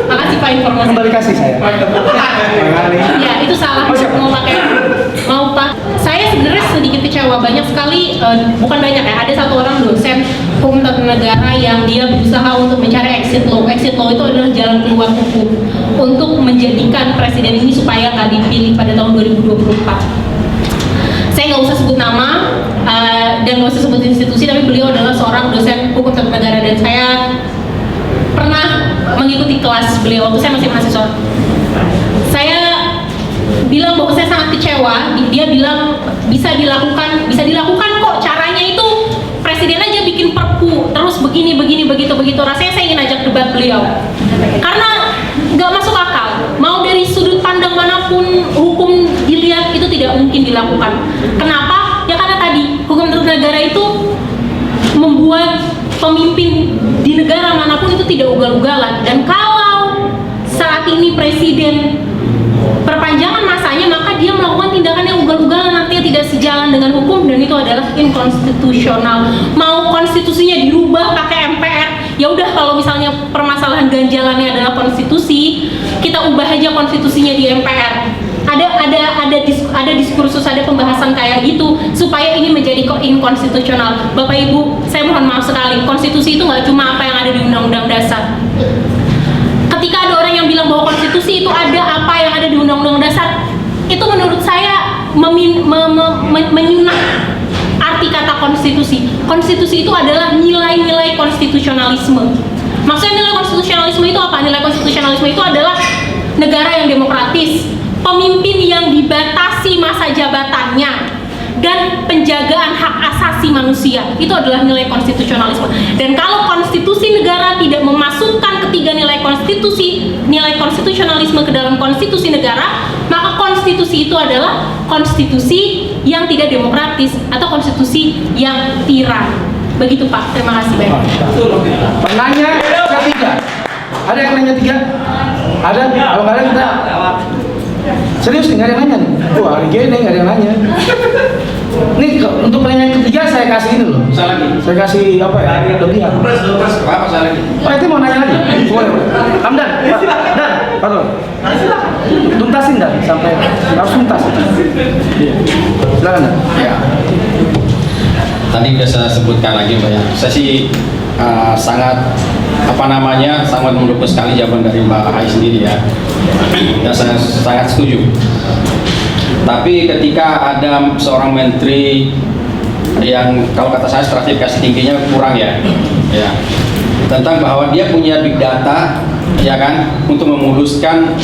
Makasih Pak informasi. Kembali kasih saya. Ya itu salah. Saya sebenarnya sedikit kecewa, banyak sekali, bukan banyak ya, ada satu orang dosen hukum tata negara yang dia berusaha untuk mencari exit law. Exit law itu adalah jalan keluar hukum untuk menjadikan presiden ini supaya nggak dipilih pada tahun 2024. Saya nggak usah sebut nama dan nggak usah sebut institusi, tapi beliau adalah seorang dosen hukum tata negara dan saya pernah mengikuti kelas beliau waktu saya masih mahasiswa. Saya bilang bahwa saya sangat kecewa. Dia bilang bisa dilakukan kok, caranya itu presiden aja bikin perpu terus begini begitu. Rasanya saya ingin ajak debat beliau karena nggak masuk akal. Mau dari sudut pandang manapun hukum dilihat itu tidak mungkin dilakukan. Kenapa? Ya karena tadi hukum tata negara itu membuat pemimpin di negara manapun itu tidak ugal-ugalan, dan kalau saat ini presiden perpanjangan masanya, maka dia melakukan tindakan yang ugal-ugalan, nantinya tidak sejalan dengan hukum, dan itu adalah inkonstitusional. Mau konstitusinya dirubah pakai MPR, ya udah, kalau misalnya permasalahan ganjalannya adalah konstitusi, kita ubah aja konstitusinya di MPR. Ada diskursus, ada pembahasan kayak gitu supaya ini menjadi inkonstitusional. Bapak Ibu, saya mohon maaf sekali, konstitusi itu nggak cuma apa yang ada di Undang-Undang Dasar. Ketika ada orang yang bilang bahwa konstitusi itu ada apa yang ada di Undang-Undang Dasar, itu menurut saya menyunat arti kata konstitusi. Konstitusi itu adalah nilai-nilai konstitusionalisme. Maksudnya nilai konstitusionalisme itu apa? Nilai konstitusionalisme itu adalah negara yang demokratis, pemimpin yang dibatasi masa jabatannya, dan penjagaan hak asasi manusia. Itu adalah nilai konstitusionalisme. Dan kalau konstitusi negara tidak memasukkan ketiga nilai konstitusionalisme ke dalam konstitusi negara, maka konstitusi itu adalah konstitusi yang tidak demokratis atau konstitusi yang tiran. Begitu Pak, terima kasih banyak. Penanya ketiga. Ada yang nanya 3? Ada? Kalau nggak ada kita serius nih, nggak ada yang nanya nih. Wah, hari gini nggak ada yang nanya. Nih untuk pertanyaan ketiga saya kasih ini loh. Saya kasih apa ya? Lebihan. Apa salah lagi? Pak itu mau nanya lagi? Boleh. Hamdan, Dan, pardon. Tuntasin Dan sampai harus tuntas. Silakan Dan. Ya. Tadi sudah saya sebutkan lagi Pak ya. Saya sih sangat sangat mendukung sekali jawaban dari Mbak Hai sendiri ya. Dan saya sangat setuju. Tapi ketika ada seorang menteri yang kalau kata saya stratifikasi tingginya kurang ya, tentang bahwa dia punya big data, ya kan, untuk memuluskan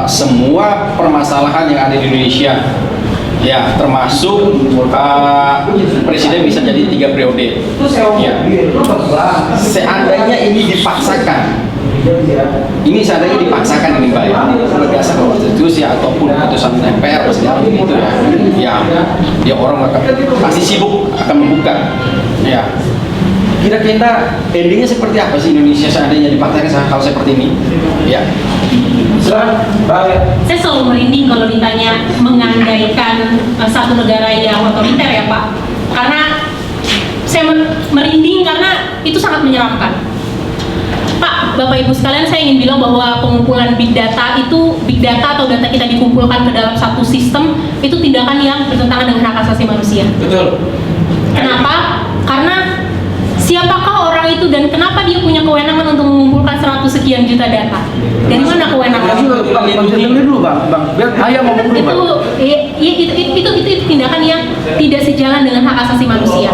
semua permasalahan yang ada di Indonesia. Ya, termasuk presiden bisa jadi 3 periode. Ya. Seandainya ini dipaksakan, ini Mbak ya, berdasarkan konstitusi ataupun putusan MPR segala gitu ya, ya orang pasti sibuk akan membuka. Ya. Kira-kira endingnya seperti apa sih Indonesia seandainya dipaksakan hal seperti ini? Ya. Saya selalu merinding kalau ditanya mengandaikan satu negara yang otoriter ya Pak, karena saya merinding karena itu sangat menyeramkan. Pak, Bapak Ibu sekalian, saya ingin bilang bahwa pengumpulan big data atau data kita dikumpulkan ke dalam satu sistem, itu tindakan yang bertentangan dengan hak asasi manusia. Betul. Kenapa? Karena Siapakah orang itu dan kenapa dia punya kewenangan untuk mengumpulkan 100 sekian juta data? Dari mana kewenangan? Dulu bang, biar ayah ngomong dulu. Itu tindakan yang tidak sejalan dengan hak asasi manusia.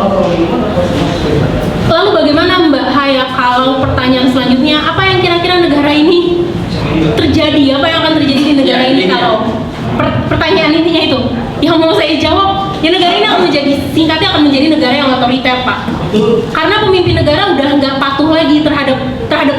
Lalu bagaimana Mbak Haya kalau pertanyaan selanjutnya, apa yang kira-kira negara ini terjadi? Apa yang akan terjadi di negara ini kalau pertanyaan intinya itu? Yang mau saya jawab, ya negara ini akan menjadi, singkatnya akan menjadi negara yang otoriter, Pak. Karena pemimpin negara udah nggak patuh lagi terhadap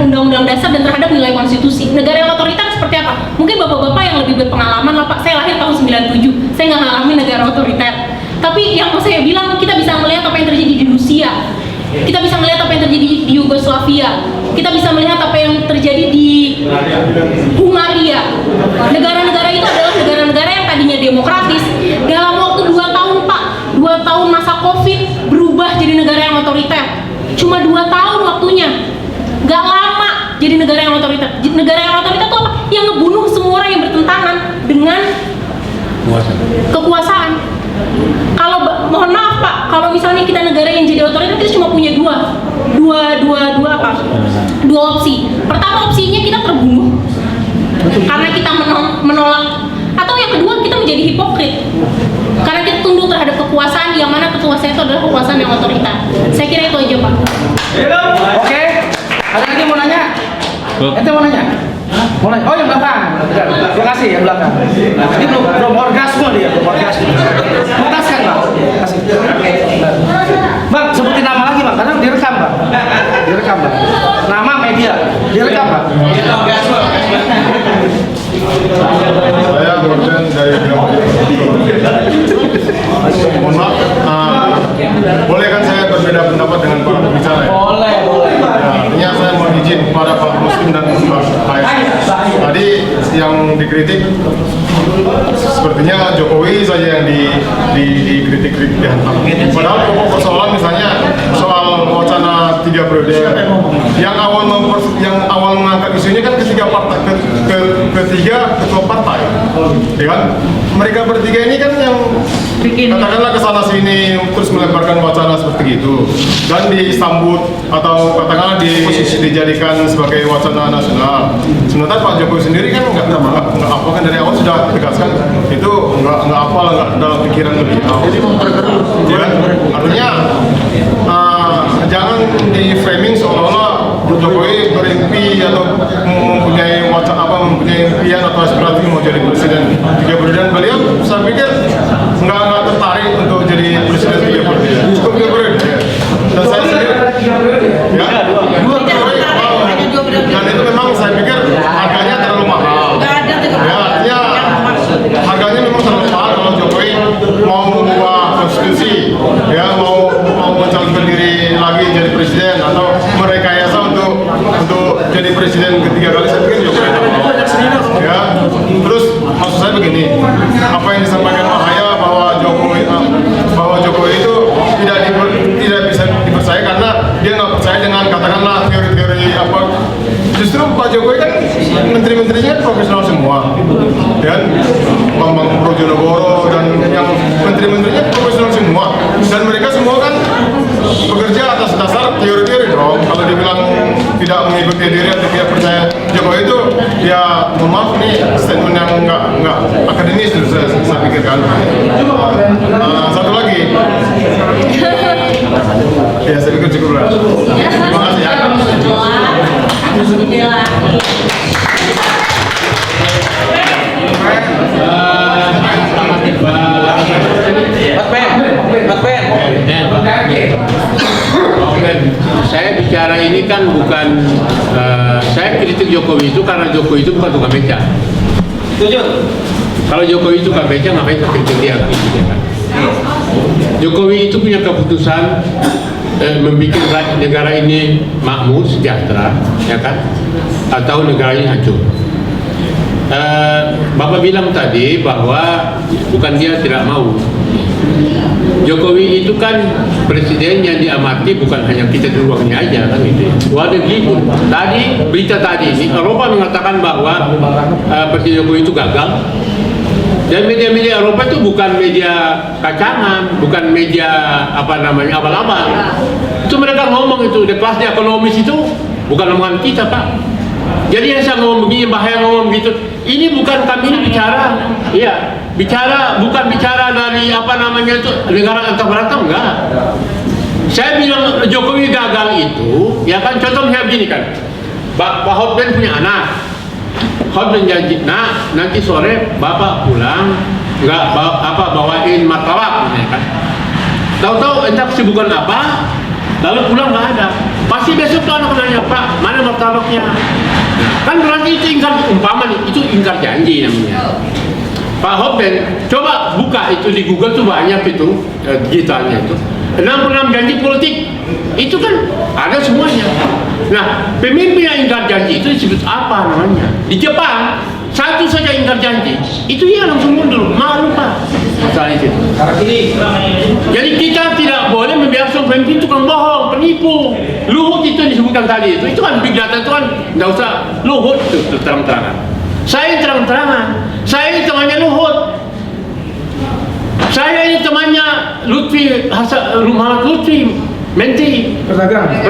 undang-undang dasar dan terhadap nilai konstitusi. Negara yang otoriter seperti apa? Mungkin bapak-bapak yang lebih berpengalaman lah, Pak. Saya lahir tahun 97, saya nggak ngalamin negara otoriter. Tapi yang mau saya bilang, kita bisa melihat apa yang terjadi di Rusia. Kita bisa melihat apa yang terjadi di Yugoslavia. Kita bisa melihat apa yang terjadi di Hungaria. Negara-negara itu adalah negara-negara yang tadinya demokratis. Dalam waktu 2 tahun, Pak, 2 tahun masa COVID berubah jadi negara yang otoriter. Cuma 2 tahun waktunya. Gak lama jadi negara yang otoriter. Negara yang otoriter itu apa? Yang ngebunuh semua orang yang bertentangan dengan kekuasaan. Kalau mohon maaf Pak, kalau misalnya kita negara yang jadi otoriter, kita cuma punya dua opsi. Pertama, opsinya kita terbunuh karena kita menolak, atau yang kedua kita menjadi hipokrit karena kita tunduk terhadap kekuasaan, yang mana kekuasaan itu adalah kekuasaan yang otoriter. Saya kira itu aja Pak. Oke, ada lagi mau nanya? Ente mau nanya? Mau nanya? Oh yang belakang. Terima kasih yang belakang. Ini belum orgasme dia, belum orgasme. Tuntaskan bang. Kasih. Bang, sebutin nama lagi bang, karena direkam bang. Direkam bang. Nama media, direkam bang. Saya Morgan dari mohon maaf, boleh kan saya berbeda pendapat dengan para pembicara? Boleh. Artinya saya mohon izin kepada Pak Muslim dan Mbak Haya. Tadi yang dikritik sepertinya Jokowi saja yang dikritik dihantam. Padahal pokok persoalan misalnya soal wacana 3 periode yang awal mengangkat isunya kan ketiga ketua partai, ya kan? Mereka bertiga ini kan yang katakanlah kesana sini terus melemparkan wacana seperti itu dan disambut atau katakanlah dijadikan sebagai wacana nasional. Sementara Pak Jokowi sendiri kan nggak apa, kan dari awal sudah tegaskan itu nggak apa, nggak dalam pikiran beliau. Ya kan? Artinya jangan di framing seolah-olah Jokowi bermimpi atau mempunyai impian atau aspirasi mau jadi presiden 3 periode. Dan beliau saya pikir nggak tertarik untuk jadi presiden 3 periode, cukup 2 periode. Dan saya sendiri ya 2 periode dan itu memang saya pikir harganya terlalu mahal. Ya, artinya harganya memang terlalu mahal kalau Jokowi mau mengubah konstitusi, ya mau mencalonkan diri lagi jadi presiden atau merekayasa untuk jadi presiden ketiga kali. Saya pikir Jokowi tak mau. Ya, terus maksud saya begini, apa yang disampaikan Pak Haya bahwa Jokowi itu tidak bisa dipercaya karena dia nggak percaya dengan katakanlah teori-teori apa. Justru Pak Jokowi kan menteri-menterinya profesional semua, dan Bambang Brojonegoro dan yang menteri-menterinya profesional semua, dan mereka semua kan bekerja atas dasar teori-teori dong. Kalau dibilang tidak mengikuti diri atau tidak percaya Jokowi itu, ya mohon maaf nih statement yang nggak akademis itu saya pikirkan. Satu lagi, ya saya pikir cukup lah. Terima kasih ya. Saya bicara ini kan bukan saya kritik Jokowi itu karena Jokowi itu bukan tukang beca. Setuju. Kalau Jokowi itu tukang beca, ngapain kritik dia? Jokowi itu punya keputusan membuat negara ini makmur, sejahtera, ya kan? Atau negara ini hancur. Bapak bilang tadi bahwa bukan dia tidak mau. Jokowi itu kan presiden yang diamati bukan hanya kita di ruangnya aja kan gitu ya. Luar negeri pun. Tadi berita tadi Eropa mengatakan bahwa Presiden Jokowi itu gagal. Dan media-media Eropa itu bukan media kacangan, bukan media abal-abal. Itu mereka ngomong itu di kelasnya ekonomis itu bukan omongan kita, Pak. Jadi yang saya ngomong begini, bahaya ngomong begitu. Ini bukan kami ini bicara, bukan bicara dari itu negara antar berantem, enggak. Saya bilang Jokowi gagal itu, ya kan contoh misalnya begini kan, Pak Hotman punya anak. Hotman janji, nah nanti sore bapak pulang nggak bawain martabak, ya kan? Tahu-tahu entah kesibukan apa, lalu pulang nggak ada. Pasti besok tuh anak nanya, Pak mana martabaknya? Nah, kan berarti itu ingkar umpama nih, itu ingkar janji namanya. Pak Hotman coba buka itu di Google tuh banyak itu digitalnya itu. 66 janji politik itu kan ada semuanya. Nah, pemimpin yang ingkar janji itu disebut apa namanya? Di Jepang satu saja ingkar janji itu dia langsung mundur, malu Pak. Masalah itu. Jadi kita tidak boleh membiarkan pemimpin tukang bohong, penipu. Luhut itu disebutkan tadi itu kan big data itu kan nggak usah Luhut itu terang-terangan. Saya terang-terangan, saya ini temannya Luhut. Saya ini temannya Muhammad Lutfi Menti perdagangan.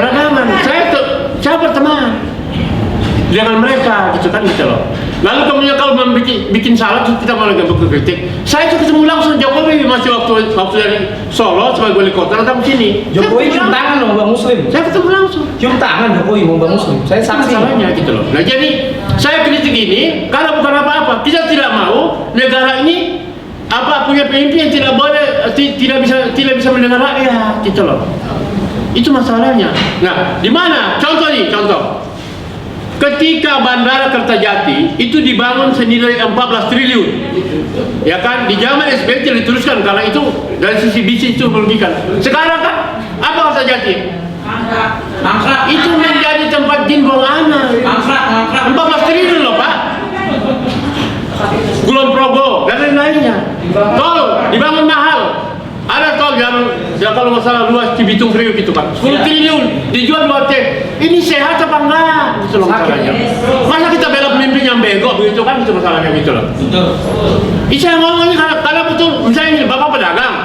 Saya berteman dengan mereka gitu kan gitu loh. Lalu kemudian kalau bikin salah kita malah gak berkritik. Saya itu ketemu langsung Jokowi masih waktu dari Solo sebagai wali kota datang sini. Jokowi cium tangan loh Bang Muslim. Saya ketemu langsung. Cium tangan Jokowi mau Bang Muslim. Saya saksi salahnya gitu loh. Nah jadi saya kritik ini karena bukan apa-apa. Kita tidak mau negara ini punya pemimpin yang tidak boleh tidak bisa mendengar rakyat gitu loh. Itu masalahnya. Nah, di mana? Contoh. Ketika Bandara Kertajati itu dibangun senilai 14 triliun. Ya kan? Di zaman SBY tidak diteruskan karena itu dari sisi bisnis itu merugikan. Sekarang kan apa Kertajati? Angkrak. Itu menjadi tempat jin buang anak. Angkrak. 14 triliun loh, Pak. Kulon Progo dan lain-lainnya. Tol dibangun mahal. Ada tol yang kalau masalah luas Cibitung Priuk itu kan 10 triliun dijual 2 T. Ini sehat apa enggak? Itu masalahnya. Masa kita bela pemimpin yang bego begitu kan, itu masalahnya gitu loh. Itu saya ngomongnya karena betul. Misalnya ini bapak pedagang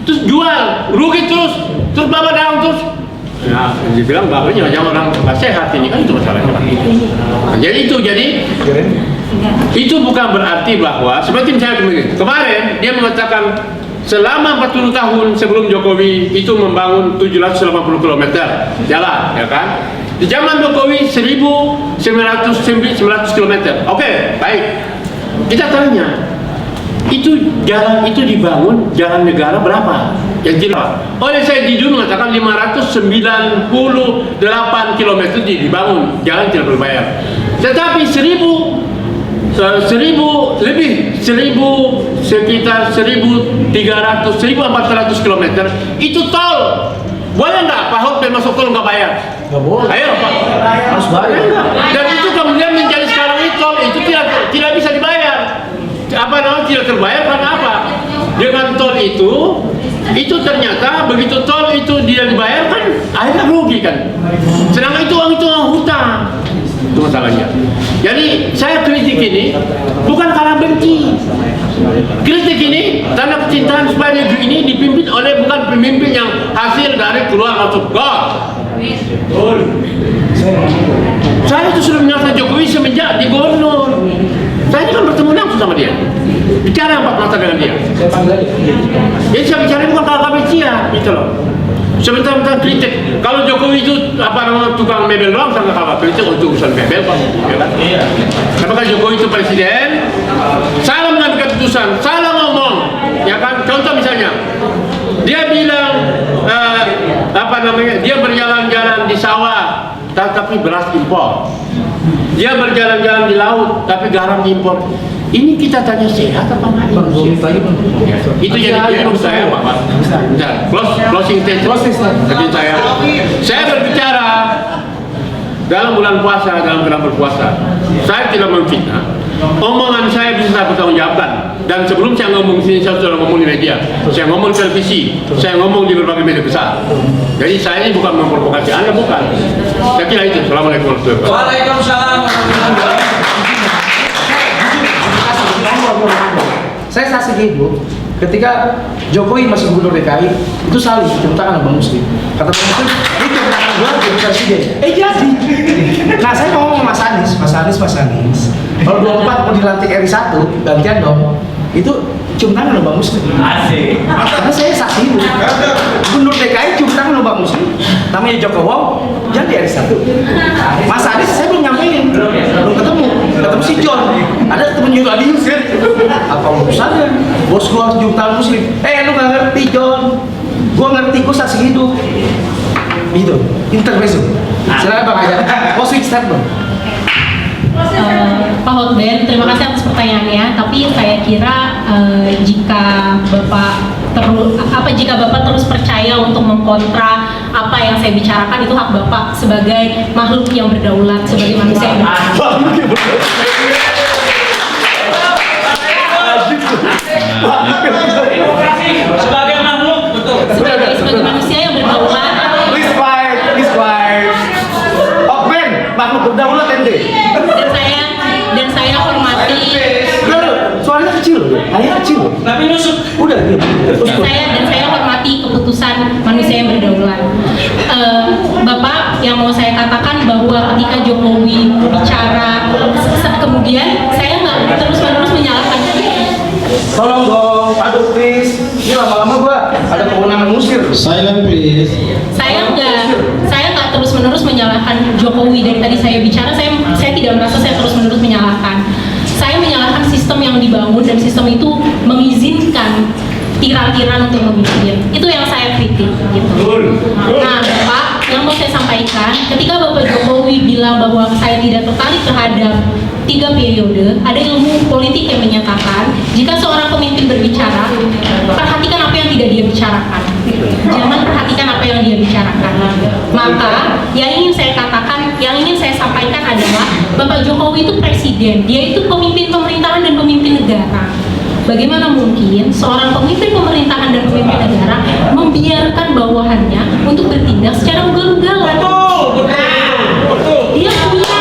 terus jual rugi terus bapak dagang terus. Ya, dibilang bapaknya jangan orang nggak sehat ini kan, itu masalahnya. Nah, jadi itu bukan berarti bahwa seperti misalnya kemarin dia mengatakan selama 40 tahun sebelum Jokowi itu membangun 780 km jalan, ya kan? Di zaman Jokowi 1900 km. Oke, baik. Kita tanya, itu jalan itu dibangun jalan negara berapa? Yang jelas. Oleh saya dulu mengatakan 598 km dibangun jalan tidak berbayar. Tetapi sekitar 1.400 km itu tol. Boleh nggak Pak Hotman masuk tol nggak bayar? Nggak boleh. Ayo Pak, harus bayar. Dan itu kemudian menjadi sekarang ini tol itu tidak bisa dibayar. Tidak terbayar karena apa? Dengan tol itu ternyata begitu tol itu dia dibayar kan akhirnya rugi kan. Sedangkan itu uang hutang. Itu masalahnya. Jadi saya kritik ini bukan karena benci. Kritik ini tanda kecintaan supaya negeri ini dipimpin oleh bukan pemimpin yang hasil dari keluar masuk God. Saya itu sudah menyalahkan Jokowi semenjak di gubernur. Saya ini kan bertemu langsung sama dia, bicara 4 mata dengan dia. Jadi saya bicara bukan kalau benci gitu loh. Sebentar kritik. Kalau Jokowi itu tukang mebel doang, saya nggak kalah kritik untuk urusan mebel, Pak. Iya. Apakah Jokowi itu presiden? Salah mengambil keputusan, salah ngomong, ya kan? Contoh misalnya, dia bilang dia berjalan-jalan di sawah, tapi beras impor. Dia berjalan-jalan di laut, tapi garam impor. Ini kita tanya sehat apa enggak? Itu jadi menurut saya, Pak. Closing statement. Saya berbicara dalam bulan puasa, dalam bulan berpuasa. Saya tidak memfitnah. Omongan saya bisa saya bertanggungjawabkan. Dan sebelum saya ngomong di sini, saya sudah ngomong di media. Saya ngomong di televisi. Saya ngomong di berbagai media besar. Jadi saya ini bukan memprovokasi Anda, bukan. Saya kira itu. Assalamualaikum warahmatullahi wabarakatuh. Waalaikumsalam warahmatullahi wabarakatuh. saya saksi hidup ketika Jokowi masih gubernur DKI itu saling cium tangan Bang Muslim. Kata Bang Muslim, itu cium tangan gua jadi presiden. Jadi. Nah saya ngomong sama Mas Anies. Kalau 24 mau dilantik RI 1 gantian dong. Itu cium tangan Bang Muslim. Asik. Karena saya saksi hidup. Gubernur DKI cium tangan Bang Muslim. Namanya Jokowi jadi RI 1. Mas Anies saya belum nyampein, belum ketemu si John. Ada temen juga di Yusir. Apa urusannya? Bos gua cium tangan Muslim. Lu nggak ngerti John. Gua ngerti, gua saksi hidup. Itu intermezzo. Silakan Bang Hajar. Mau switch start dong. Pak Hotben, terima kasih atas pertanyaannya. Tapi saya kira jika Bapak terus percaya untuk mengkontra apa yang saya bicarakan, itu hak Bapak sebagai makhluk yang berdaulat, sebagai manusia yang Sebagai makhluk, betul. Sebagai manusia yang berdaulat. Please quiet. Hotben, makhluk berdaulat ente. Dan saya hormati. Suaranya kecil loh, hanya kecil loh. Tapi nusuk. Udah gitu. Dan saya hormati keputusan manusia yang berdaulat. Bapak, yang mau saya katakan bahwa ketika Jokowi bicara, kemudian saya nggak terus-menerus menyalahkan. Tolong dong, aduh please. Ini lama-lama gua ada kewenangan musir. Silent please. Saya nggak terus-menerus menyalahkan Jokowi. Dari tadi saya bicara, saya tidak merasa saya terus-menerus menyalahkan. Saya menyalahkan sistem yang dibangun, dan sistem itu mengizinkan tiran-tiran untuk memimpin. Itu yang saya kritik gitu. Nah Pak, yang mau saya sampaikan, ketika Bapak Jokowi bilang bahwa saya tidak tertarik terhadap 3 periode, ada ilmu politik yang menyatakan jika seorang pemimpin berbicara, perhatikan apa yang tidak dia bicarakan, jangan perhatikan apa yang dia bicarakan. Maka yang ingin saya katakan, yang ingin saya sampaikan adalah Bapak Jokowi itu presiden, dia itu pemimpin pemerintahan dan pemimpin negara. Bagaimana mungkin seorang pemimpin pemerintahan dan pemimpin negara membiarkan bawahannya untuk bertindak secara ugal-ugalan? Betul. Dia punya.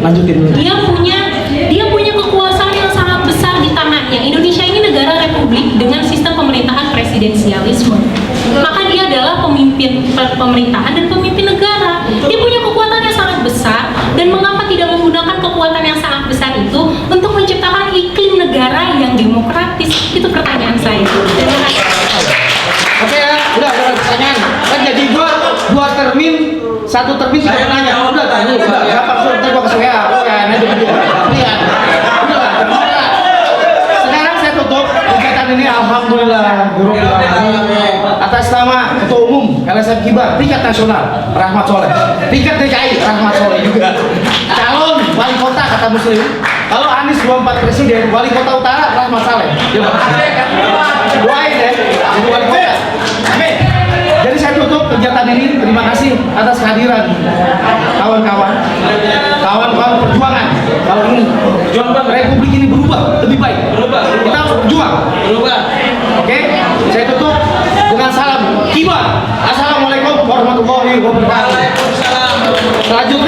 Lanjutin dulu. Dia punya kekuasaan yang sangat besar di tangannya. Indonesia ini negara republik dengan sistem pemerintahan presidensialisme. Maka dia adalah pemimpin pemerintahan dan pemimpin negara. Dia punya kekuatan yang sangat besar, dan mengapa tidak menggunakan kekuatan yang sangat besar itu untuk menciptakan iklim negara yang demokratis? Itu pertanyaan saya. Terima kasih. Oke ya, udah pertanyaan. Kan jadi dua termin, satu termin sudah nanya. Udah tanya, berapa sudah gua kasih WA. Nanti lihat. Udah. Sekarang saya tutup kegiatan ini, alhamdulillah. Atas nama Ketua Umum LSM Kibar tingkat nasional Rahmat Soleh, tingkat DKI Rahmat Soleh juga, calon wali kota kata Muslim. Kalau Anies 24 presiden, wali kota utara Rahmat Saleh. Doain ya, jadi wali kota. Amin. Jadi saya tutup kegiatan ini. Terima kasih atas kehadiran kawan-kawan perjuangan. Kalau ini Republik ini berubah lebih baik. Kita harus berjuang. Oke, saya tutup dengan salam Kibar. Assalamualaikum warahmatullahi wabarakatuh. Selanjutnya